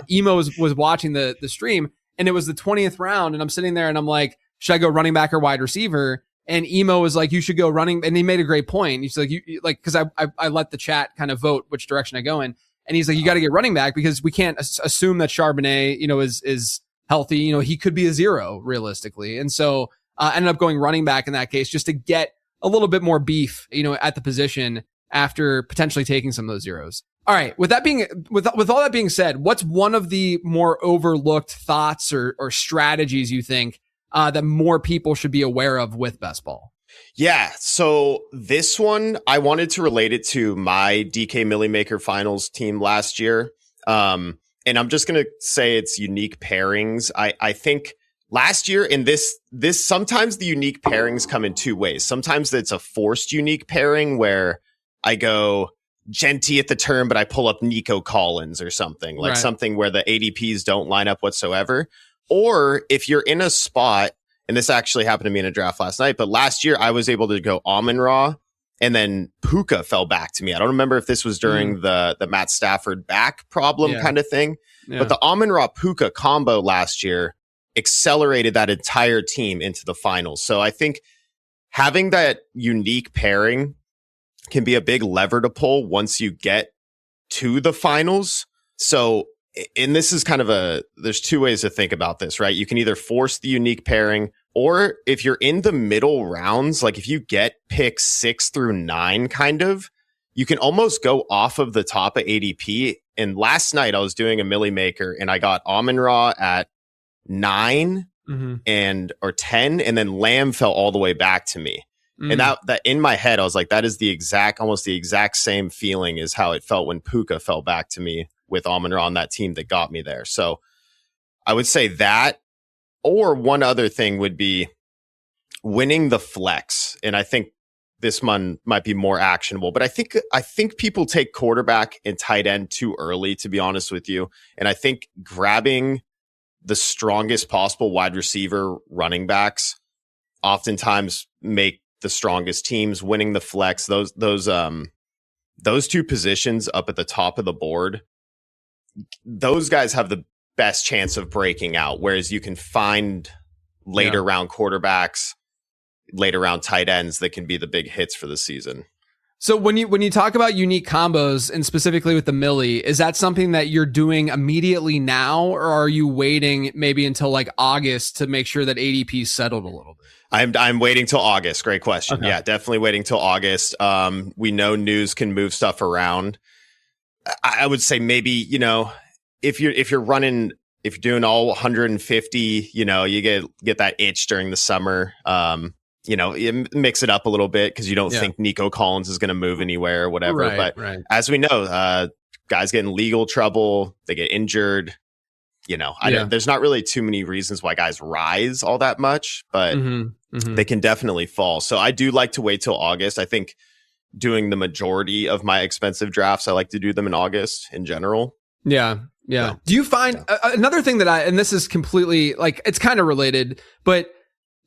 Emo was watching the stream, and it was the 20th round. And I'm sitting there and I'm like, should I go running back or wide receiver? And Emo was like, you should go running. And he made a great point. He's like, because I let the chat kind of vote which direction I go in. And he's like, you got to get running back because we can't assume that Charbonnet, is healthy. He could be a zero realistically. And so I ended up going running back in that case just to get a little bit more beef, at the position after potentially taking some of those zeros. All right. With all that being said, what's one of the more overlooked thoughts or strategies you think that more people should be aware of with best ball? Yeah. So this one, I wanted to relate it to my DK Millie Maker finals team last year. And I'm just going to say it's unique pairings. I think last year in this sometimes the unique pairings come in two ways. Sometimes it's a forced unique pairing where I go Genty at the turn, but I pull up Nico Collins or something, like something where the ADPs don't line up whatsoever. Or if you're in a spot, and this actually happened to me in a draft last night, but last year I was able to go Amon-Ra, and then Puka fell back to me. I don't remember if this was during the Matt Stafford back problem kind of thing, but the Amon-Ra Puka combo last year accelerated that entire team into the finals. So I think having that unique pairing can be a big lever to pull once you get to the finals. So, and this is kind of there's two ways to think about this, right? You can either force the unique pairing, or if you're in the middle rounds, like if you get picks 6 through 9, kind of, you can almost go off of the top of ADP. And last night I was doing a Millie Maker and I got Amon-Ra at 9 or 10, and then Lamb fell all the way back to me. And that in my head, I was like, that is almost the exact same feeling as how it felt when Puka fell back to me with Amon-Ra on that team that got me there. So I would say that, or one other thing would be winning the flex. And I think this one might be more actionable, but I think people take quarterback and tight end too early, to be honest with you. And I think grabbing the strongest possible wide receiver running backs oftentimes make the strongest teams. Winning the flex, those those two positions up at the top of the board, those guys have the best chance of breaking out. Whereas you can find later round quarterbacks, later round tight ends that can be the big hits for the season. So when you talk about unique combos, and specifically with the Millie, is that something that you're doing immediately now, or are you waiting maybe until like August to make sure that ADP settled a little bit? I'm waiting till August. Great question. Okay. Yeah, definitely waiting till August. We know news can move stuff around. I would say maybe, you know, if you're doing all 150, you know, you get that itch during the summer. You know, you mix it up a little bit because you don't think Nico Collins is going to move anywhere or whatever. But as we know, guys get in legal trouble, they get injured. You know, there's not really too many reasons why guys rise all that much, but they can definitely fall. So I do like to wait till August. I think doing the majority of my expensive drafts, I like to do them in August in general. Yeah. Yeah. Do you find another thing that and this is completely like, it's kind of related, but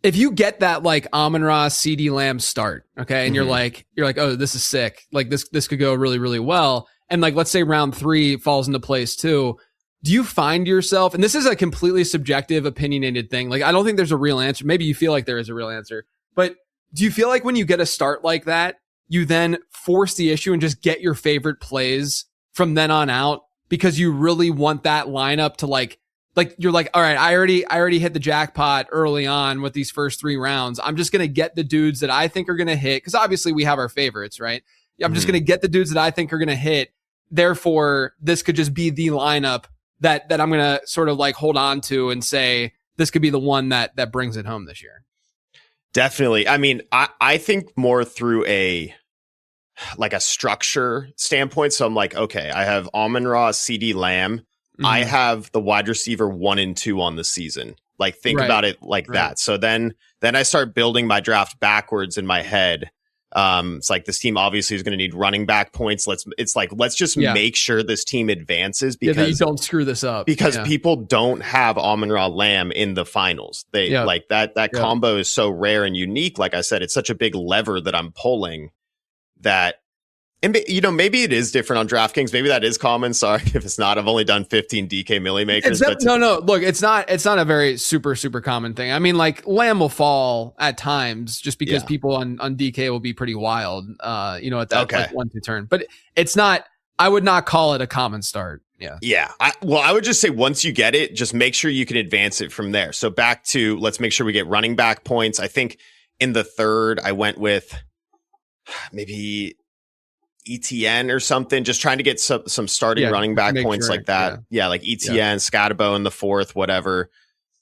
if you get that like Amon-Ra, CeeDee Lamb start, okay, and you're like, oh, this is sick. Like this could go really, really well. And like, let's say round 3 falls into place too. Do you find yourself, and this is a completely subjective, opinionated thing. Like, I don't think there's a real answer. Maybe you feel like there is a real answer, but do you feel like when you get a start like that, you then force the issue and just get your favorite plays from then on out because you really want that lineup to like you're like, all right, I already hit the jackpot early on with these first 3 rounds. I'm just going to get the dudes that I think are going to hit. Cause obviously we have our favorites, right? I'm just going to get the dudes that I think are going to hit. Therefore, this could just be the lineup that I'm going to sort of like hold on to and say, this could be the one that brings it home this year. Definitely. I mean, I think more through a structure standpoint. So I'm like, okay, I have Amon-Ra, CeeDee Lamb. I have the wide receiver 1 and 2 on the season. Like think about it like that. So then I start building my draft backwards in my head. It's like this team obviously is going to need running back points. Let's just make sure this team advances because that you don't screw this up because people don't have Amon-Ra Lamb in the finals. They like that combo is so rare and unique. Like I said, it's such a big lever that I'm pulling that. And, you know, maybe it is different on DraftKings. Maybe that is common. Sorry if it's not. I've only done 15 DK Millie makers. No. Look, it's not a very super, super common thing. I mean, like Lamb will fall at times just because people on DK will be pretty wild, you know, at that like 1-2 turn. But it's not, I would not call it a common start. Yeah. Yeah. I would just say once you get it, just make sure you can advance it from there. So back to let's make sure we get running back points. I think in the 3rd, I went with maybe ETN or something, just trying to get some starting running back points like that. Yeah, like ETN, Scatabo in the 4th, whatever.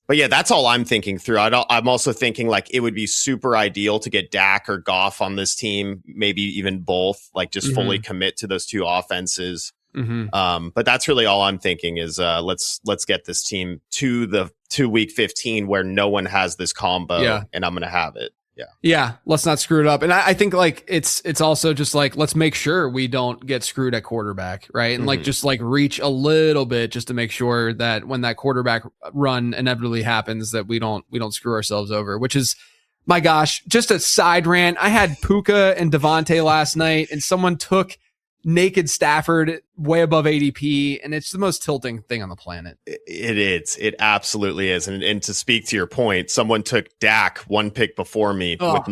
But yeah, that's all I'm thinking through. I'm also thinking like it would be super ideal to get Dak or Goff on this team, maybe even both, like just fully commit to those 2 offenses. But that's really all I'm thinking is let's get this team to week 15 where no one has this combo and I'm going to have it. Yeah. Let's not screw it up. And I think like it's also just like, let's make sure we don't get screwed at quarterback. Right. And like, just like reach a little bit just to make sure that when that quarterback run inevitably happens, that we don't screw ourselves over, which is, my gosh, just a side rant. I had Puka and Devontae last night and someone took naked Stafford way above ADP, and it's the most tilting thing on the planet. It is. It absolutely is. And to speak to your point, someone took Dak 1 pick before me with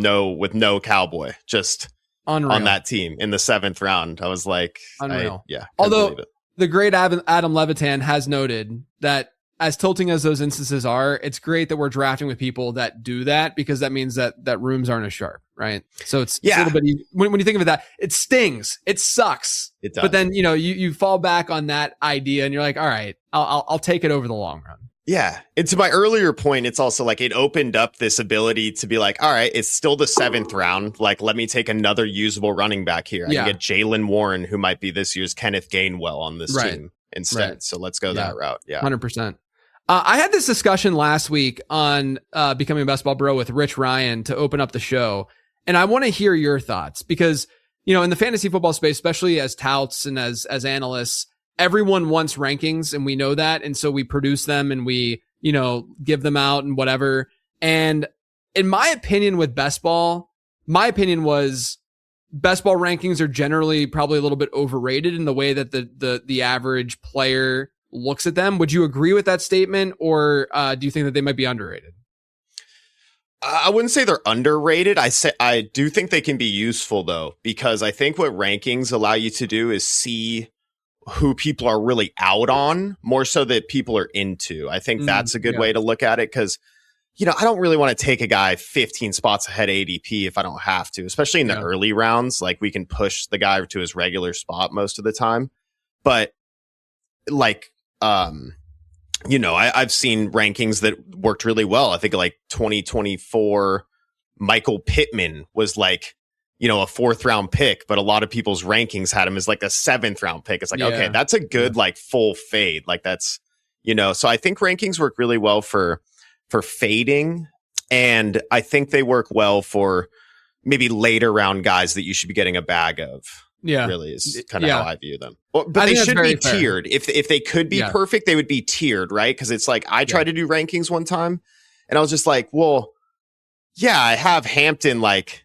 no Cowboy, just unreal. On that team in the 7th round. I was like, unreal. Although the great Adam Levitan has noted that as tilting as those instances are, it's great that we're drafting with people that do that because that means that rooms aren't as sharp, right? So it's a little bit, when you think of it that, it stings, it sucks. It does. But then, you know, you fall back on that idea and you're like, all right, I'll take it over the long run. Yeah. And to my earlier point, it's also like it opened up this ability to be like, all right, it's still the 7th round. Like, let me take another usable running back here. I can get Jaylen Warren, who might be this year's Kenneth Gainwell on this team instead. Right. So let's go that route. Yeah. 100%. I had this discussion last week on Becoming a Best Ball Bro with Rich Ryan to open up the show. And I want to hear your thoughts because, you know, in the fantasy football space, especially as touts and as analysts, everyone wants rankings and we know that. And so we produce them and we, you know, give them out and whatever. And in my opinion with Best Ball, my opinion was best ball rankings are generally probably a little bit overrated in the way that the average player looks at them. Would you agree with that statement, or do you think that they might be underrated? I wouldn't say they're underrated. I do think they can be useful though, because I think what rankings allow you to do is see who people are really out on more so that people are into. I think that's a good way to look at it, because I don't really want to take a guy 15 spots ahead of ADP if I don't have to, especially in the early rounds. Like, we can push the guy to his regular spot most of the time. But like, I've seen rankings that worked really well. I think like 2024, Michael Pittman was like, a 4th round pick, but a lot of people's rankings had him as like a 7th round pick. It's like, okay, that's a good, like, full fade. Like, that's, so I think rankings work really well for fading. And I think they work well for maybe later round guys that you should be getting a bag of. Yeah, really is kind of how I view them. But they should be tiered. If they could be perfect, they would be tiered, right? Because it's like, I tried to do rankings one time, and I was just like, well, yeah, I have Hampton, like,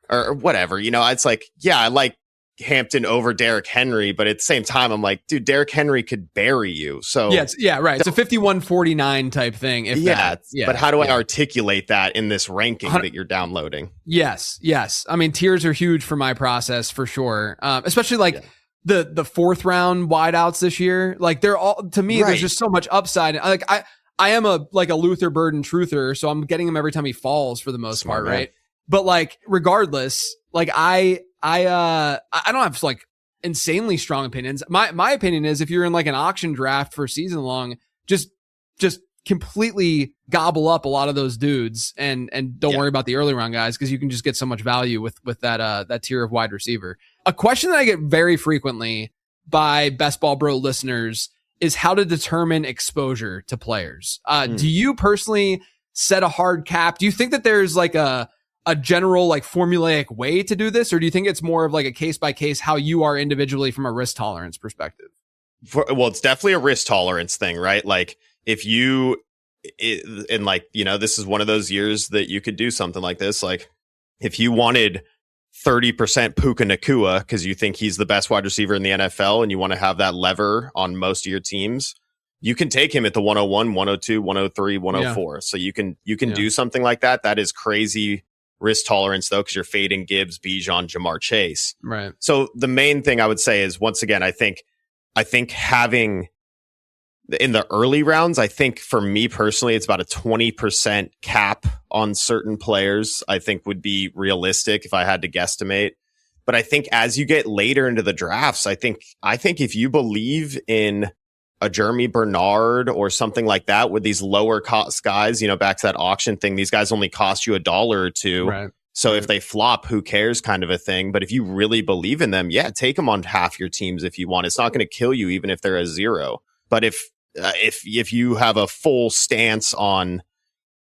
or whatever. It's like, yeah, I like Hampton over Derrick Henry, but at the same time, I'm like, dude, Derrick Henry could bury you. So right. It's a 51-49 type thing. But how do I articulate that in this ranking that you're downloading? Yes. I mean, tiers are huge for my process for sure. Especially like the 4th round wideouts this year. Like, they're all, to me, there's just so much upside. Like, I am a Luther Burden truther, so I'm getting him every time he falls for the most part, right? But like, regardless, like, I don't have like insanely strong opinions. My opinion is, if you're in like an auction draft for season long, just completely gobble up a lot of those dudes and don't worry about the early round guys, because you can just get so much value with that tier of wide receiver. A question that I get very frequently by Best Ball Bro listeners is how to determine exposure to players. Do you personally set a hard cap? Do you think that there's like a general, like, formulaic way to do this, or do you think it's more of like a case by case, how you are individually from a risk tolerance perspective? Well, it's definitely a risk tolerance thing, right? Like, if you, and like, this is one of those years that you could do something like this. Like, if you wanted 30% Puka Nacua because you think he's the best wide receiver in the NFL and you want to have that lever on most of your teams, you can take him at the 101, 102, 103, 104. So you can do something like that. That is crazy risk tolerance though, because you're fading Gibbs, Bijan, Jamar Chase. Right. So the main thing I would say is, once again, I think having in the early rounds, I think for me personally, it's about a 20% cap on certain players, I think would be realistic if I had to guesstimate. But I think as you get later into the drafts, I think if you believe in a Jeremy Bernard or something like that with these lower cost guys, back to that auction thing, these guys only cost you $1 or $2. Right. So if they flop, who cares, kind of a thing. But if you really believe in them, take them on half your teams if you want. It's not going to kill you even if they're a 0. But if you have a full stance on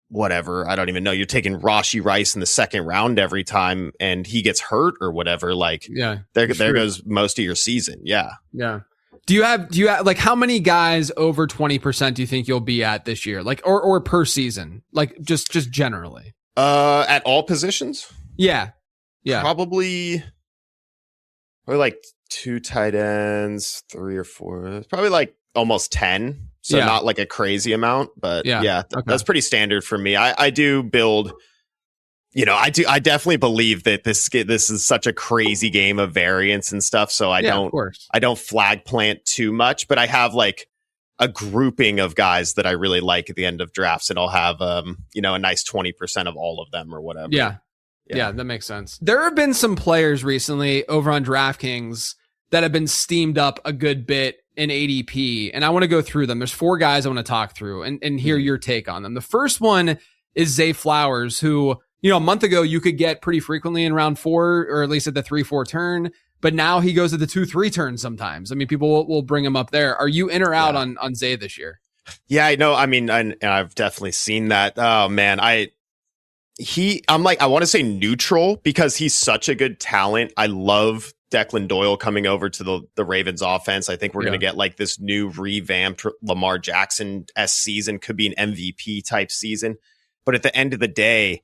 whatever, I don't even know, you're taking Rashee Rice in the 2nd round every time and he gets hurt or whatever, like, there goes most of your season. Yeah. Do you have like, how many guys over 20% do you think you'll be at this year? Like, or per season? Like, just generally. At all positions? Yeah. Probably like 2 tight ends, 3 or 4. Probably like almost 10. So not like a crazy amount, but that's pretty standard for me. I do build, I definitely believe that this is such a crazy game of variance and stuff. So I don't flag plant too much, but I have like a grouping of guys that I really like at the end of drafts, and I'll have, a nice 20% of all of them or whatever. Yeah, that makes sense. There have been some players recently over on DraftKings that have been steamed up a good bit in ADP, and I want to go through them. There's 4 guys I want to talk through and hear your take on them. The first one is Zay Flowers, who, a month ago you could get pretty frequently in round 4, or at least at the 3-4 turn, but now he goes at the 2-3 turn sometimes. I mean, people will bring him up there. Are you in or out on Zay this year? Yeah, I know. I mean, and I've definitely seen that. Oh man, I'm like, I want to say neutral because he's such a good talent. I love Declan Doyle coming over to the Ravens offense. I think we're going to get like this new revamped Lamar Jackson-esque season, could be an MVP type season. But at the end of the day,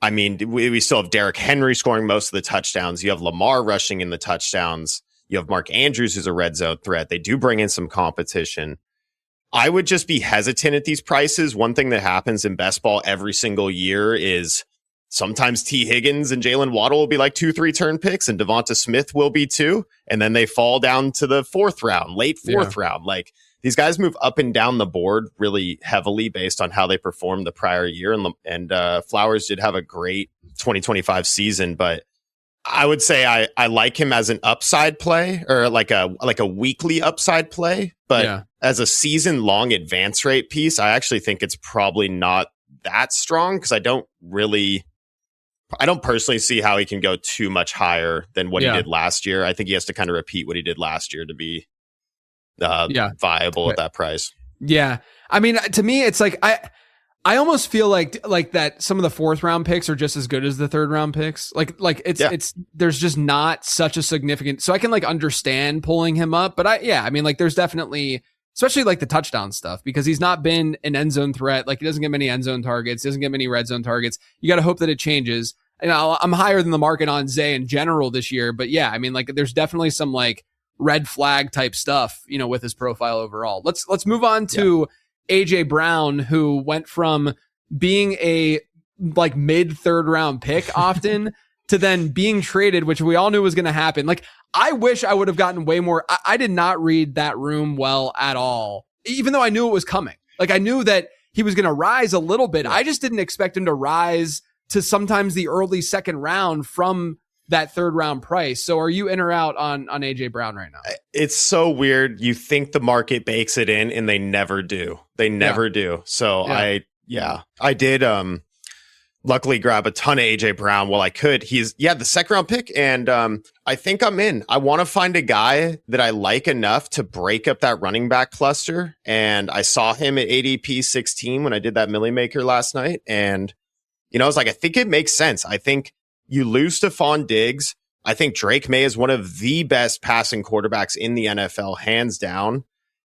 I mean, we still have Derrick Henry scoring most of the touchdowns. You have Lamar rushing in the touchdowns. You have Mark Andrews, who's a red zone threat. They do bring in some competition. I would just be hesitant at these prices. One thing that happens in best ball every single year is sometimes T. Higgins and Jalen Waddle will be like 2-3 turn picks, and Devonta Smith will be too. And then they fall down to the fourth round, late fourth round. Like, these guys move up and down the board really heavily based on how they performed the prior year. And Flowers did have a great 2025 season, but I would say I like him as an upside play, or like a weekly upside play. But as a season long advance rate piece, I actually think it's probably not that strong, because I don't personally see how he can go too much higher than what he did last year. I think he has to kind of repeat what he did last year to be viable at that price. Yeah. I mean, to me, it's like, I almost feel like that some of the fourth round picks are just as good as the third round picks. It's there's just not such a significant, so I can like understand pulling him up, but I mean, like, there's definitely, especially like the touchdown stuff, because he's not been an end zone threat. Like, he doesn't get many end zone targets, doesn't get many red zone targets. You got to hope that it changes. And I'm higher than the market on Zay in general this year, but I mean, like, there's definitely some like red flag type stuff, with his profile overall. Let's move on to AJ Brown, who went from being a like mid third round pick often to then being traded, which we all knew was going to happen. Like, I wish I would have gotten way more. I did not read that room well at all, even though I knew it was coming. Like, I knew that he was going to rise a little bit. I just didn't expect him to rise to sometimes the early second round from that third round price. So are you in or out on AJ Brown right now? It's so weird. You think the market bakes it in, and they never do. They never do. So I did luckily grab a ton of AJ Brown while I could. He's the second round pick, and I think I'm in. I want to find a guy that I like enough to break up that running back cluster. And I saw him at ADP 16 when I did that Millie Maker last night, and I was like, I think it makes sense. I think you lose Stephon Diggs. I think Drake May is one of the best passing quarterbacks in the NFL, hands down.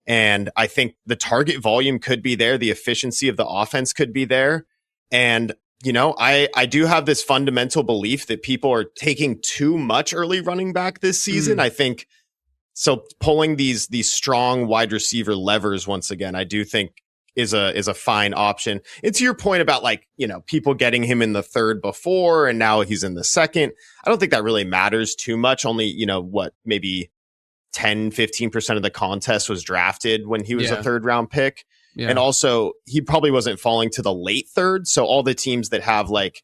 And I think the target volume could be there. The efficiency of the offense could be there. And, I do have this fundamental belief that people are taking too much early running back this season. I think so. Pulling these strong wide receiver levers once again, I do think is a fine option. And to your point about like, people getting him in the third before and now he's in the second, I don't think that really matters too much. Only, maybe 10-15% of the contest was drafted when he was a third round pick. And also he probably wasn't falling to the late third. So all the teams that have like,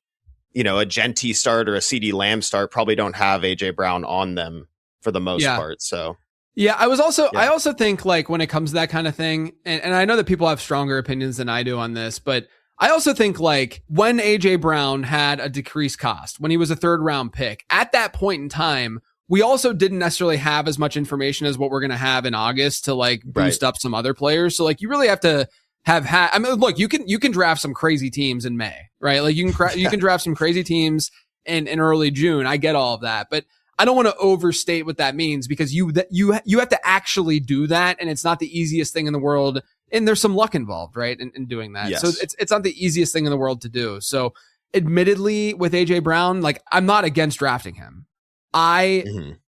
a Gentee start or a CeeDee Lamb start probably don't have AJ Brown on them for the most part. So I also think like when it comes to that kind of thing, and I know that people have stronger opinions than I do on this, but I also think like when AJ Brown had a decreased cost, when he was a third round pick, at that point in time, we also didn't necessarily have as much information as what we're going to have in August to like boost up some other players. So like you really have to I mean, look, you can draft some crazy teams in May, right? Like you can draft some crazy teams in early June. I get all of that, but I don't want to overstate what that means, because you have to actually do that, and it's not the easiest thing in the world, and there's some luck involved, right, in doing that. Yes. So it's not the easiest thing in the world to do. So admittedly, with AJ Brown, like, I'm not against drafting him. I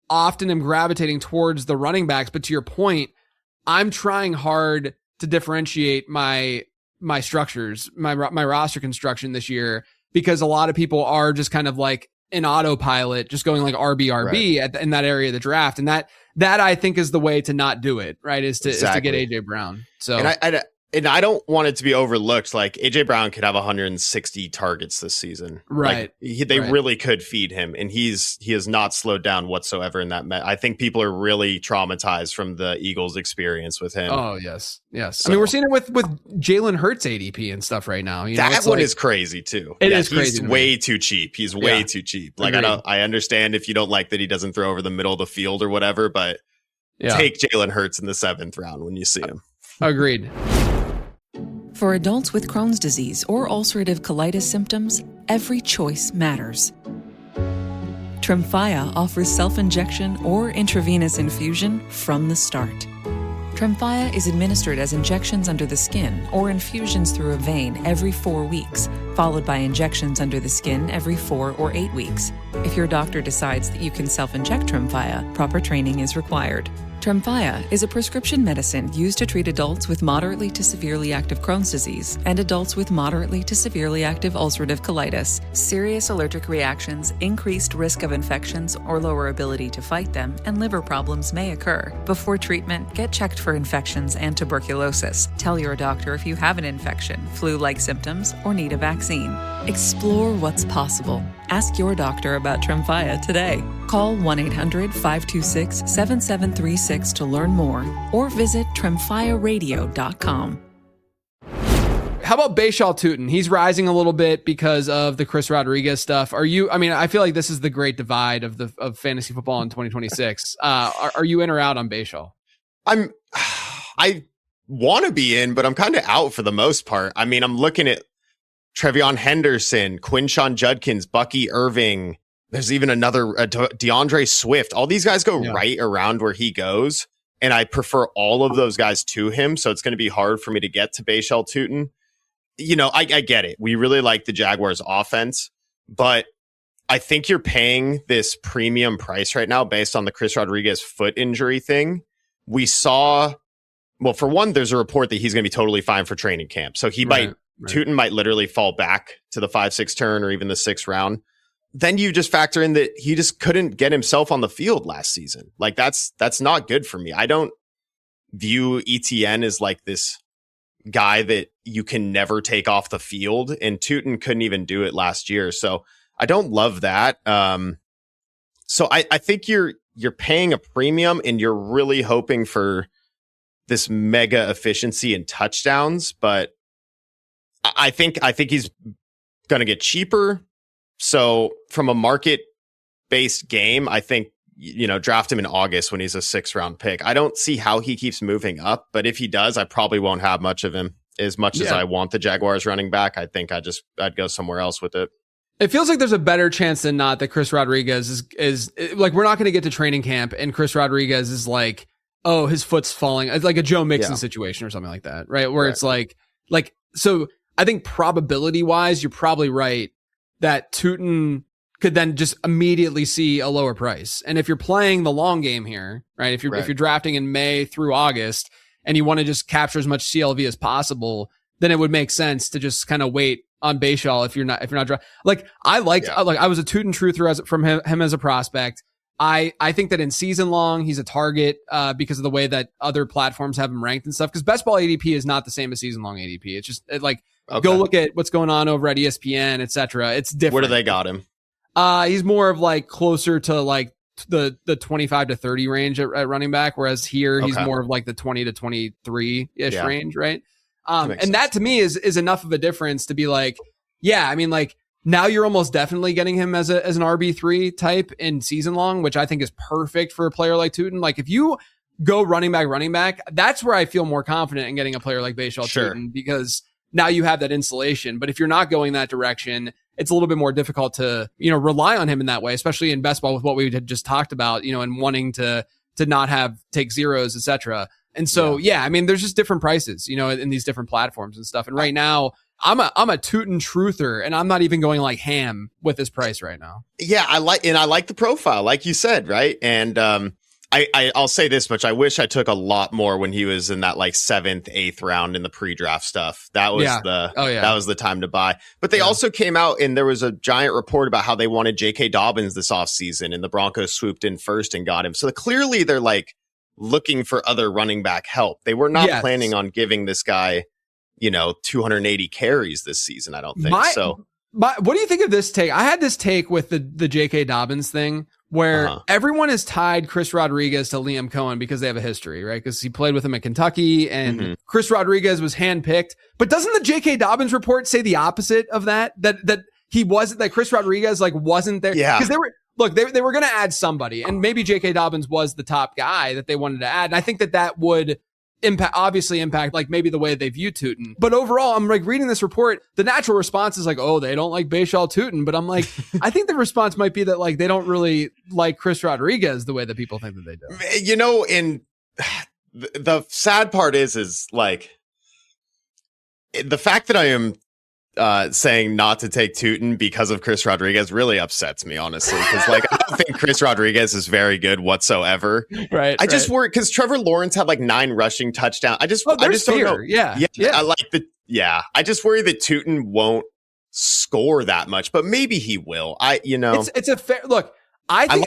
often am gravitating towards the running backs, but to your point, I'm trying hard to differentiate my structures, my roster construction this year, because a lot of people are just kind of like an autopilot, just going like RB in that area of the draft. And that I think is the way to not do it, right? Is to get AJ Brown. So, and I don't want it to be overlooked. Like, AJ Brown could have 160 targets this season. Right. Like, they really could feed him, and he has not slowed down whatsoever in that. I think people are really traumatized from the Eagles experience with him. Oh yes. So, I mean, we're seeing it with Jalen Hurts ADP and stuff right now. That one is crazy too. It is crazy. He's way too cheap. He's way too cheap. Like, I understand if you don't like that he doesn't throw over the middle of the field or whatever, but take Jalen Hurts in the 7th round when you see him. Agreed. For adults with Crohn's disease or ulcerative colitis symptoms, every choice matters. Tremfya offers self-injection or intravenous infusion from the start. Tremfya is administered as injections under the skin or infusions through a vein every 4 weeks, followed by injections under the skin every 4 or 8 weeks. If your doctor decides that you can self-inject Tremfya, proper training is required. Tremfya is a prescription medicine used to treat adults with moderately to severely active Crohn's disease and adults with moderately to severely active ulcerative colitis. Serious allergic reactions, increased risk of infections or lower ability to fight them, and liver problems may occur. Before treatment, get checked for infections and tuberculosis. Tell your doctor if you have an infection, flu-like symptoms, or need a vaccine. Explore what's possible. Ask your doctor about Tremfya today. Call 1-800-526-7736 to learn more or visit tremfyaradio.com. How about Bashal Tutin? He's rising a little bit because of the Chris Rodriguez stuff. I feel like this is the great divide of fantasy football in 2026. Are you in or out on Bashal? I want to be in, but I'm kind of out for the most part. I mean, I'm looking at Trevion Henderson, Quinshawn Judkins, Bucky Irving. There's even another DeAndre Swift. All these guys go right around where he goes, and I prefer all of those guys to him. So it's going to be hard for me to get to Bashal Tutin. I get it. We really like the Jaguars offense, but I think you're paying this premium price right now based on the Chris Rodriguez foot injury thing. We saw, well, for one, there's a report that he's going to be totally fine for training camp. So Tutin might literally fall back to the 5-6 turn or even the 6th round. Then you just factor in that he just couldn't get himself on the field last season. Like that's not good for me. I don't view ETN as like this guy that you can never take off the field, and Tutin couldn't even do it last year. So I don't love that. So I think you're paying a premium and you're really hoping for this mega efficiency and touchdowns, but I think he's going to get cheaper. So from a market-based game, I think, draft him in August when he's a 6th round pick. I don't see how he keeps moving up, but if he does, I probably won't have much of him. As much as I want the Jaguars running back, I think I'd go somewhere else with it. It feels like there's a better chance than not that Chris Rodriguez is like, we're not going to get to training camp and Chris Rodriguez is like, oh, his foot's falling. It's like a Joe Mixon situation or something like that, right? Where it's like, so I think probability wise, you're probably right that Tutin could then just immediately see a lower price. And if you're playing the long game here, right? If you're drafting in May through August and you want to just capture as much CLV as possible, then it would make sense to just kind of wait on Bashal if you're not I was a Tutin truther from him as a prospect. I think that in season long, he's a target because of the way that other platforms have him ranked and stuff. Because best ball ADP is not the same as season long ADP. It's just go look at what's going on over at ESPN, etc. It's different. Where do they got him? He's more of like closer to like the 25 to 30 range at running back, whereas here he's more of like the 20 to 23 ish range, right? That to me is enough of a difference to be like, yeah, I mean, like now you're almost definitely getting him as an RB3 type in season long, which I think is perfect for a player like Tutin. Like if you go running back, that's where I feel more confident in getting a player like Bashal Tutin, because now you have that insulation. But if you're not going that direction, it's a little bit more difficult to, rely on him in that way, especially in best ball with what we had just talked about, and wanting to not take zeros, etc. And so, I mean, there's just different prices, in these different platforms and stuff. And right now I'm a Tutin truther, and I'm not even going like ham with this price right now. Yeah. I like the profile, like you said, right? And, I'll say this much. I wish I took a lot more when he was in that like 7th, 8th round in the pre-draft stuff. That was that was the time to buy. But they also came out and there was a giant report about how they wanted J.K. Dobbins this offseason, and the Broncos swooped in first and got him. So clearly they're like looking for other running back help. They were not planning on giving this guy, 280 carries this season. I don't think so. What do you think of this take? I had this take with the J.K. Dobbins thing where everyone has tied Chris Rodriguez to Liam Cohen because they have a history, right? Because he played with him in Kentucky and Chris Rodriguez was handpicked. But doesn't the J.K. Dobbins report say the opposite of that? That he wasn't, that Chris Rodriguez wasn't there? Yeah. Because they were going to add somebody, and maybe J.K. Dobbins was the top guy that they wanted to add. And I think that would impact like maybe the way they view Tutin. But overall, I'm like reading this report, the natural response is like, oh, they don't like Bashal Tutin. But I'm like, I think the response might be that like they don't really like Chris Rodriguez the way that people think that they do. And the sad part is like the fact that I am saying not to take Tootin because of Chris Rodriguez really upsets me, honestly, because like I don't think Chris Rodriguez is very good whatsoever. Right. I just worry because Trevor Lawrence had like 9 rushing touchdowns. I just don't know. Yeah. I just worry that Tootin won't score that much, but maybe he will. It's a fair look. I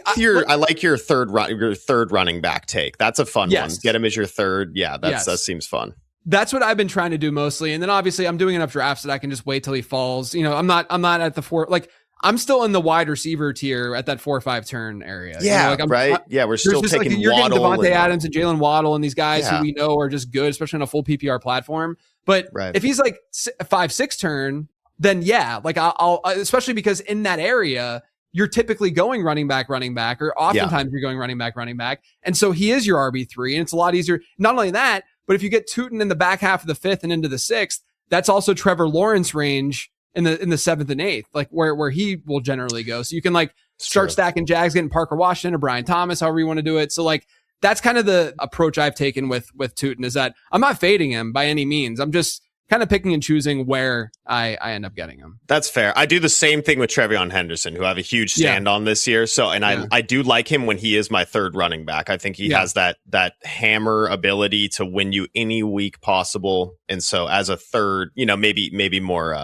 like your third running back take. That's a fun one. Get him as your third. Yeah, that seems fun. That's what I've been trying to do mostly. And then obviously I'm doing enough drafts that I can just wait till he falls. You know, I'm not at the 4, like I'm still in the wide receiver tier at that 4 or 5 turn area. Yeah. You know, right. We're still taking you're Waddle getting Devontae Adams and Jalen Waddle and these guys who we know are just good, especially on a full PPR platform. But if he's like 5-6 turn, then like I'll especially because in that area, you're typically going running back, or oftentimes you're going running back. And so he is your RB3 and it's a lot easier. Not only that, but if you get Tootin in the back half of the 5th and into the 6th, that's also Trevor Lawrence range in the 7th and 8th, like where he will generally go. So you can like start stacking Jags, getting Parker Washington or Brian Thomas, however you want to do it. So like that's kind of the approach I've taken with Tootin, is that I'm not fading him by any means. I'm just kind of picking and choosing where I end up getting him. That's fair. I do the same thing with Trevion Henderson, who I have a huge stand on this year. So, I do like him when he is my third running back. I think he has that hammer ability to win you any week possible. And so as a third, maybe more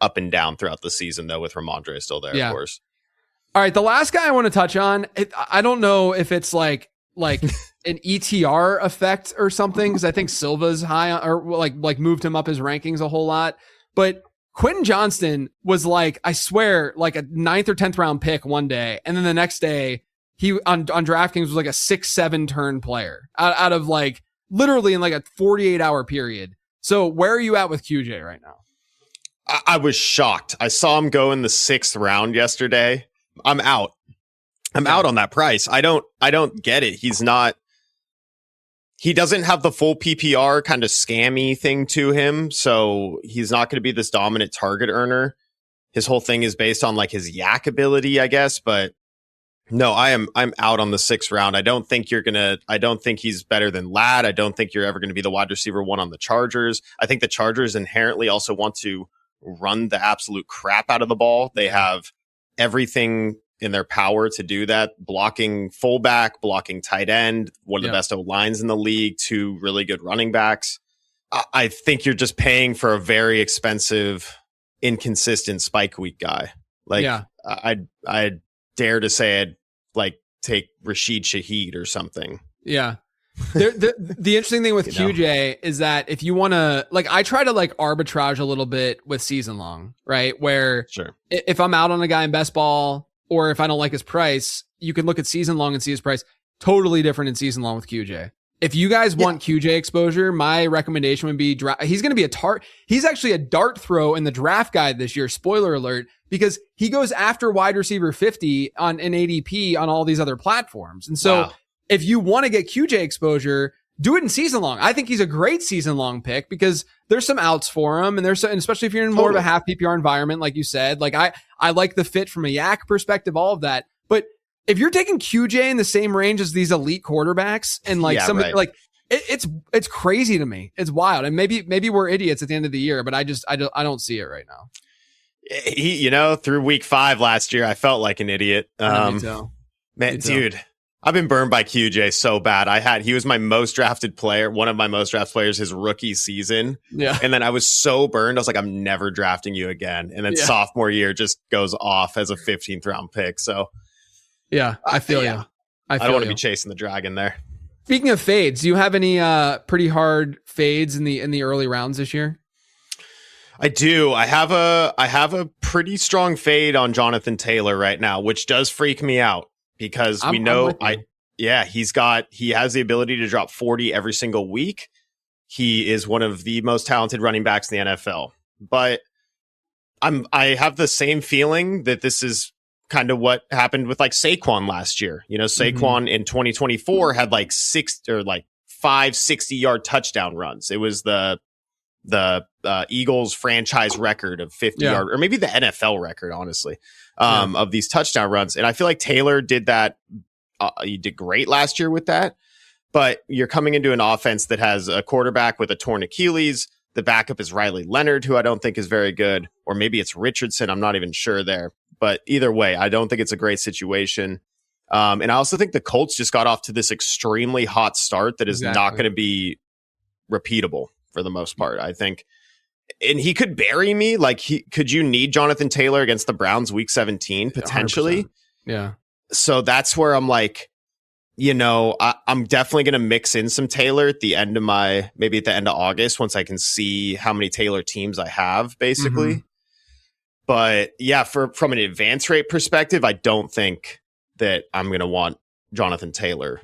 up and down throughout the season though, with Ramondre still there, of course. All right. The last guy I want to touch on, I don't know if it's like an ETR effect or something, because I think Silva's high on, or like moved him up his rankings a whole lot. But Quentin Johnston was like, I swear, like a 9th or 10th round pick one day, and then the next day he on DraftKings was like a 6-7 turn player out of like literally in like a 48-hour period. So where are you at with QJ right now? I was shocked. I saw him go in the 6th round yesterday. I'm out on that price. I don't get it. He doesn't have the full PPR kind of scammy thing to him. So he's not going to be this dominant target earner. His whole thing is based on like his yak ability, I guess. But no, I'm out on the 6th round. I don't think he's better than Ladd. I don't think you're ever going to be the wide receiver 1 on the Chargers. I think the Chargers inherently also want to run the absolute crap out of the ball. They have everything in their power to do that, blocking fullback, blocking tight end, one of the best O-lines in the league, 2 really good running backs. I think you're just paying for a very expensive, inconsistent spike week guy. Like, I dare to say I'd like take Rashid Shaheed or something. Yeah. The interesting thing with QJ is that if you want to, like, I try to like arbitrage a little bit with season long, right? Where if I'm out on a guy in best ball, or if I don't like his price, you can look at season long and see his price. Totally different in season long with QJ. If you guys want QJ exposure, my recommendation would be he's going to be he's actually a dart throw in the draft guide this year. Spoiler alert, because he goes after wide receiver 50 on an ADP on all these other platforms. And so if you want to get QJ exposure, do it in season long. I think he's a great season long pick because there's some outs for him, and and especially if you're in more of a half PPR environment, like you said. Like I like the fit from a yak perspective, all of that. But if you're taking QJ in the same range as these elite quarterbacks, and like like it's crazy to me. It's wild, and maybe we're idiots at the end of the year, but I don't see it right now. He, through week 5 last year, I felt like an idiot. Me too. Dude. I've been burned by QJ so bad. He was my most drafted player, one of my most drafted players his rookie season. Yeah. And then I was so burned. I was like, I'm never drafting you again. And then sophomore year just goes off as a 15th round pick. So yeah, I feel you. I don't want to be chasing the dragon there. Speaking of fades, do you have any pretty hard fades in the early rounds this year? I do. I have a pretty strong fade on Jonathan Taylor right now, which does freak me out. Because we know he has the ability to drop 40 every single week. He is one of the most talented running backs in the NFL. But I have the same feeling that this is kind of what happened with like Saquon last year. Saquon in 2024 had like 5 60-yard touchdown runs. It was the Eagles franchise record of 50 yard, or maybe the NFL record, honestly, of these touchdown runs. And I feel like Taylor did that. He did great last year with that. But you're coming into an offense that has a quarterback with a torn Achilles. The backup is Riley Leonard, who I don't think is very good. Or maybe it's Richardson. I'm not even sure there. But either way, I don't think it's a great situation. And I also think the Colts just got off to this extremely hot start that is not going to be repeatable for the most part, I think. And he could bury me. Like, could you need Jonathan Taylor against the Browns week 17 potentially? 100%. Yeah. So that's where I'm like, I'm definitely going to mix in some Taylor at the end of maybe at the end of August, once I can see how many Taylor teams I have, basically. Mm-hmm. But yeah, from an advance rate perspective, I don't think that I'm going to want Jonathan Taylor.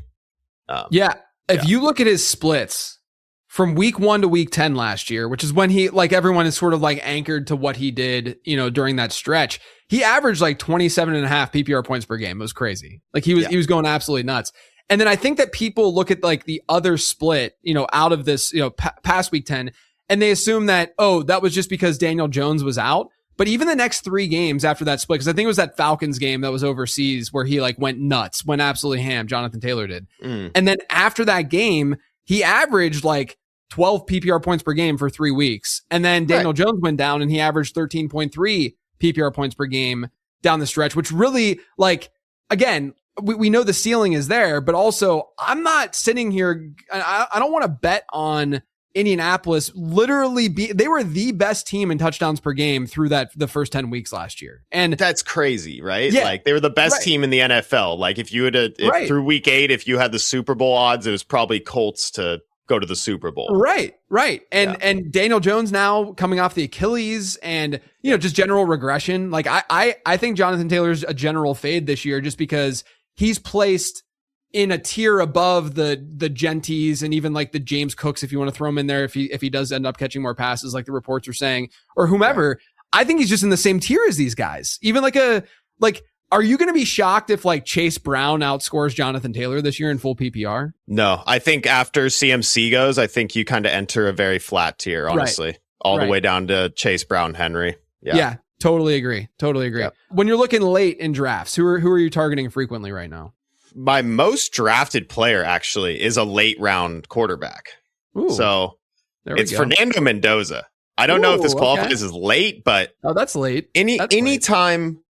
If you look at his splits from week 1 to week 10 last year, which is when he, like, everyone is sort of like anchored to what he did, during that stretch, he averaged like 27.5 PPR points per game. It was crazy. Like, he was going absolutely nuts. And then I think that people look at like the other split, out of this, past week 10, and they assume that, that was just because Daniel Jones was out. But even the next 3 games after that split, because I think it was that Falcons game that was overseas where he like went nuts, went absolutely ham. Jonathan Taylor did. And then after that game, he averaged like 12 PPR points per game for 3 weeks. And then Daniel Jones went down and he averaged 13.3 PPR points per game down the stretch, which really, like, again, we know the ceiling is there, but also I'm not sitting here. I don't want to bet on Indianapolis. Literally, they were the best team in touchdowns per game through the first 10 weeks last year. And that's crazy, right? Yeah, like, they were the best team in the NFL. Like, if you had through week 8, if you had the Super Bowl odds, it was probably Colts to go to the Super Bowl. Right. And Daniel Jones now coming off the Achilles and, just general regression. Like, I think Jonathan Taylor's a general fade this year just because he's placed in a tier above the Genties and even like the James Cooks, if you want to throw him in there, if he does end up catching more passes, like the reports are saying, or whomever. I think he's just in the same tier as these guys. Even are you going to be shocked if like Chase Brown outscores Jonathan Taylor this year in full PPR? No, I think after CMC goes, I think you kind of enter a very flat tier, honestly, all the way down to Chase Brown, Henry. Yeah. Totally agree. Yep. When you're looking late in drafts, who are you targeting frequently right now? My most drafted player actually is a late round quarterback. Ooh, so it's Fernando Mendoza. I don't know if this qualifies as late, but that's late. Anytime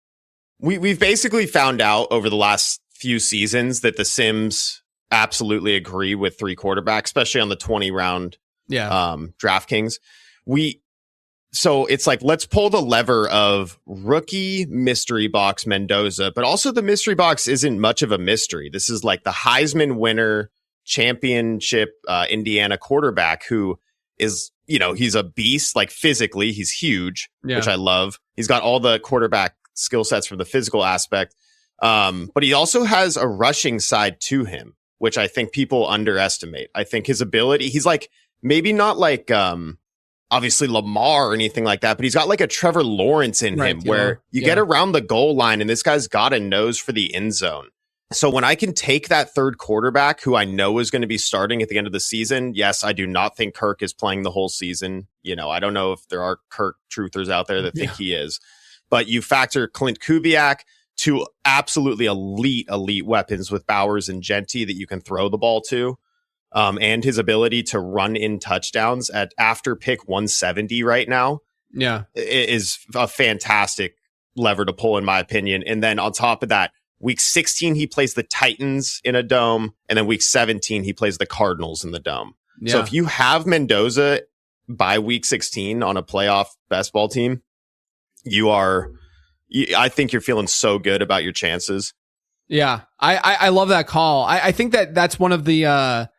we've basically found out over the last few seasons that the Sims absolutely agree with 3 quarterbacks, especially on the 20 round DraftKings. So it's like, let's pull the lever of rookie mystery box Mendoza, but also the mystery box isn't much of a mystery. This is like the Heisman winner, championship Indiana quarterback who is, he's a beast. Like, physically, he's huge, which I love. He's got all the quarterback skill sets from the physical aspect. But he also has a rushing side to him, which I think people underestimate. I think his ability, he's like, maybe not like, obviously Lamar or anything like that, but he's got like a Trevor Lawrence in him where you get around the goal line and this guy's got a nose for the end zone. So when I can take that third quarterback who I know is going to be starting at the end of the season, yes, I do not think Kirk is playing the whole season. I don't know if there are Kirk truthers out there that think he is, but you factor Clint Kubiak, 2 absolutely elite weapons with Bowers and Genty that you can throw the ball to. And his ability to run in touchdowns after pick 170 right now is a fantastic lever to pull, in my opinion. And then on top of that, week 16, he plays the Titans in a dome. And then week 17, he plays the Cardinals in the dome. Yeah. So if you have Mendoza by week 16 on a playoff best ball team, I think you're feeling so good about your chances. Yeah, I love that call. I think that's one of the,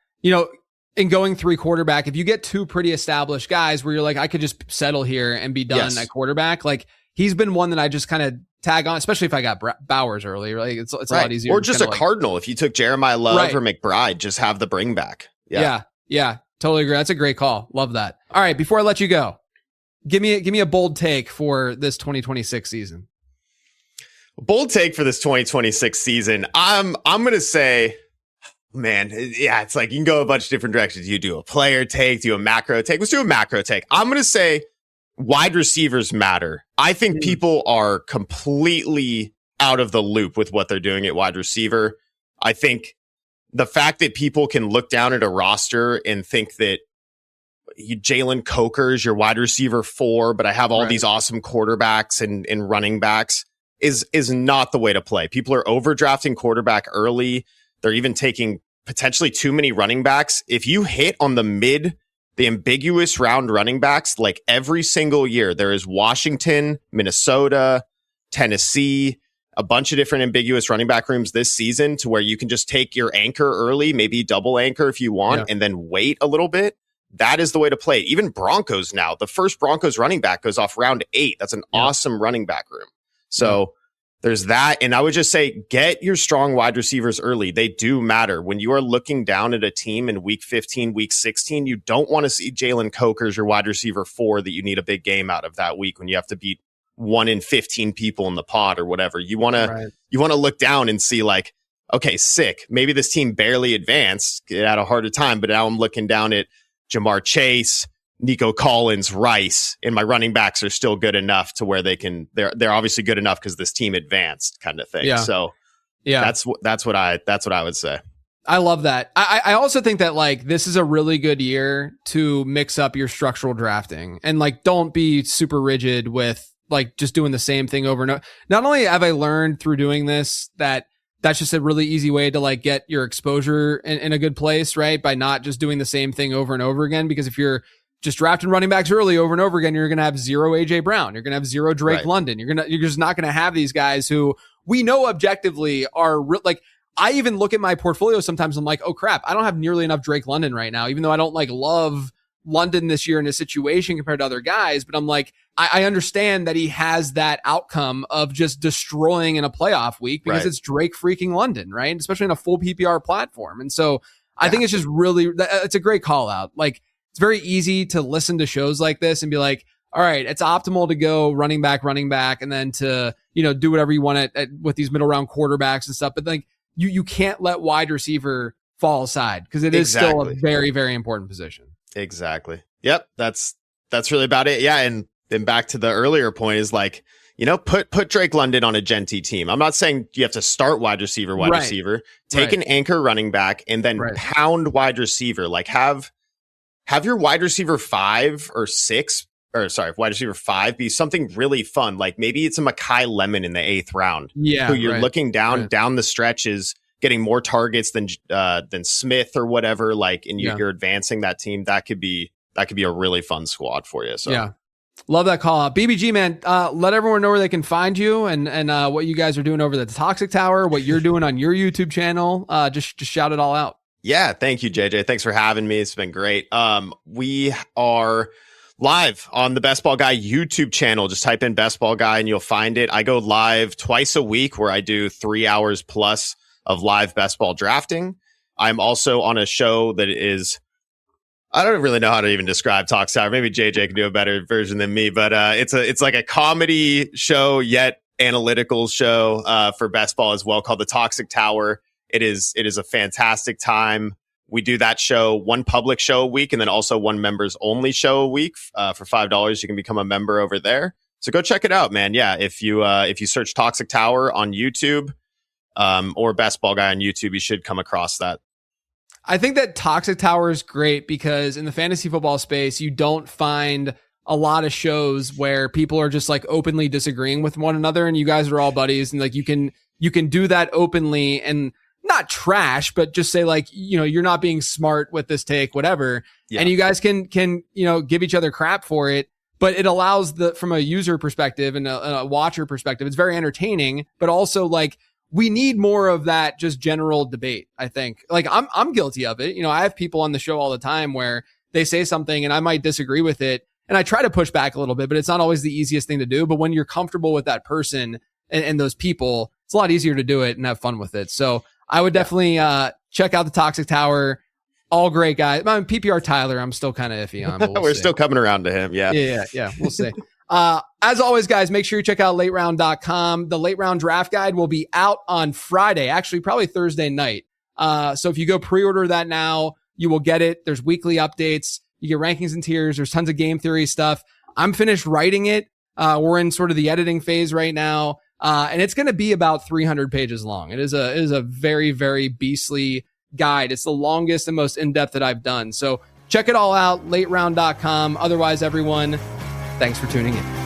in going 3 quarterback, if you get 2 pretty established guys where you're like, I could just settle here and be done at quarterback, like, he's been one that I just kind of tag on, especially if I got Bowers early. Like, it's a lot easier. Or just a Cardinal. If you took Jeremiah Love or McBride, just have the bring back. Yeah, totally agree. That's a great call. Love that. All right, before I let you go, give me a bold take for this 2026 season. Bold take for this 2026 season. I'm going to say, man, it's like you can go a bunch of different directions. You do a player take, do a macro take. Let's do a macro take. I'm going to say wide receivers matter. I think people are completely out of the loop with what they're doing at wide receiver. I think the fact that people can look down at a roster and think that Jalen Coker is your wide receiver 4, but I have all these awesome quarterbacks and running backs is not the way to play. People are overdrafting quarterback early. They're even taking potentially too many running backs. If you hit on the ambiguous round running backs, like every single year, there is Washington, Minnesota, Tennessee, a bunch of different ambiguous running back rooms this season to where you can just take your anchor early, maybe double anchor if you want, and then wait a little bit. That is the way to play. Even Broncos now, the first Broncos running back goes off round 8. That's an awesome running back room. So there's that. And I would just say, get your strong wide receivers early. They do matter. When you are looking down at a team in week 15, week 16, you don't want to see Jalen Coker as your wide receiver 4 that you need a big game out of that week when you have to beat 1 in 15 people in the pod or whatever. You want to look down and see like, okay, sick. Maybe this team barely advanced, it had a harder time, but now I'm looking down at Jamar Chase, Nico Collins, Rice, and my running backs are still good enough to where they're obviously good enough because this team advanced kind of thing. Yeah. So that's what I would say. I love that. I also think that like this is a really good year to mix up your structural drafting and like don't be super rigid with like just doing the same thing over and over. Not only have I learned through doing this that that's just a really easy way to like get your exposure in a good place, right? By not just doing the same thing over and over again. Because if you're just drafting running backs early over and over again, you're going to have 0 AJ Brown. You're going to have 0 Drake London. You're just not going to have these guys who we know objectively are like, I even look at my portfolio sometimes. I'm like, oh crap, I don't have nearly enough Drake London right now, even though I don't like love London this year in his situation compared to other guys. But I'm like, I understand that he has that outcome of just destroying in a playoff week because it's Drake freaking London, right? And especially in a full PPR platform. And so I think it's just really, it's a great call out. Like it's very easy to listen to shows like this and be like, all right, it's optimal to go running back, and then to, do whatever you want with these middle round quarterbacks and stuff. But like you can't let wide receiver fall aside because it is still a very, very important position. Exactly. Yep. That's really about it. Yeah. And then back to the earlier point is like, put Drake London on a Genty team. I'm not saying you have to start wide receiver, take an anchor running back and then pound wide receiver. Like have your wide receiver 5 or 6 wide receiver 5 be something really fun. Like maybe it's a Mekhi Lemon in the 8th round. Yeah. Who you're looking down the stretches, getting more targets than Smith or whatever. Like, and you're advancing that team. That could be a really fun squad for you. So yeah. Love that call out. BBG, man, let everyone know where they can find you and what you guys are doing over the Toxic Tower, what you're doing on your YouTube channel. Just shout it all out. Yeah. Thank you, JJ. Thanks for having me. It's been great. We are live on the Best Ball Guy YouTube channel. Just type in Best Ball Guy and you'll find it. I go live twice a week where I do 3 hours plus of live best ball drafting. I'm also on a show that is, I don't really know how to even describe Toxic Tower. Maybe JJ can do a better version than me, but it's like a comedy show yet analytical show for best ball as well, called the Toxic Tower. It is a fantastic time. We do that show, one public show a week, and then also one members only show a week. For $5, you can become a member over there. So go check it out, man. Yeah, if you search Toxic Tower on YouTube or Best Ball Guy on YouTube, you should come across that. I think that Toxic Tower is great because in the fantasy football space, you don't find a lot of shows where people are just like openly disagreeing with one another, and you guys are all buddies, and like you can do that openly and not trash, but just say like, you're not being smart with this take, whatever. Yeah. And you guys can give each other crap for it, but it allows from a user perspective and a watcher perspective, it's very entertaining, but also like, we need more of that just general debate. I think like I'm guilty of it. I have people on the show all the time where they say something and I might disagree with it. And I try to push back a little bit, but it's not always the easiest thing to do. But when you're comfortable with that person and those people, it's a lot easier to do it and have fun with it. So I would definitely check out the Toxic Tower. All great guys. I mean, PPR Tyler, I'm still kind of iffy on. But we're still coming around to him. Yeah. Yeah. We'll see. As always, guys, make sure you check out lateround.com. The late round draft guide will be out on Friday, actually probably Thursday night. So if you go pre-order that now, you will get it. There's weekly updates. You get rankings and tiers. There's tons of game theory stuff. I'm finished writing it. We're in sort of the editing phase right now. And it's going to be about 300 pages long. It is a very, very beastly guide. It's the longest and most in-depth that I've done. So check it all out, lateround.com. Otherwise, everyone, thanks for tuning in.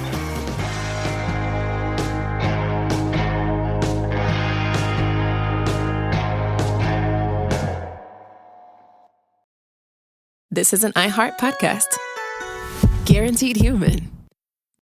This is an iHeart podcast. Guaranteed Human.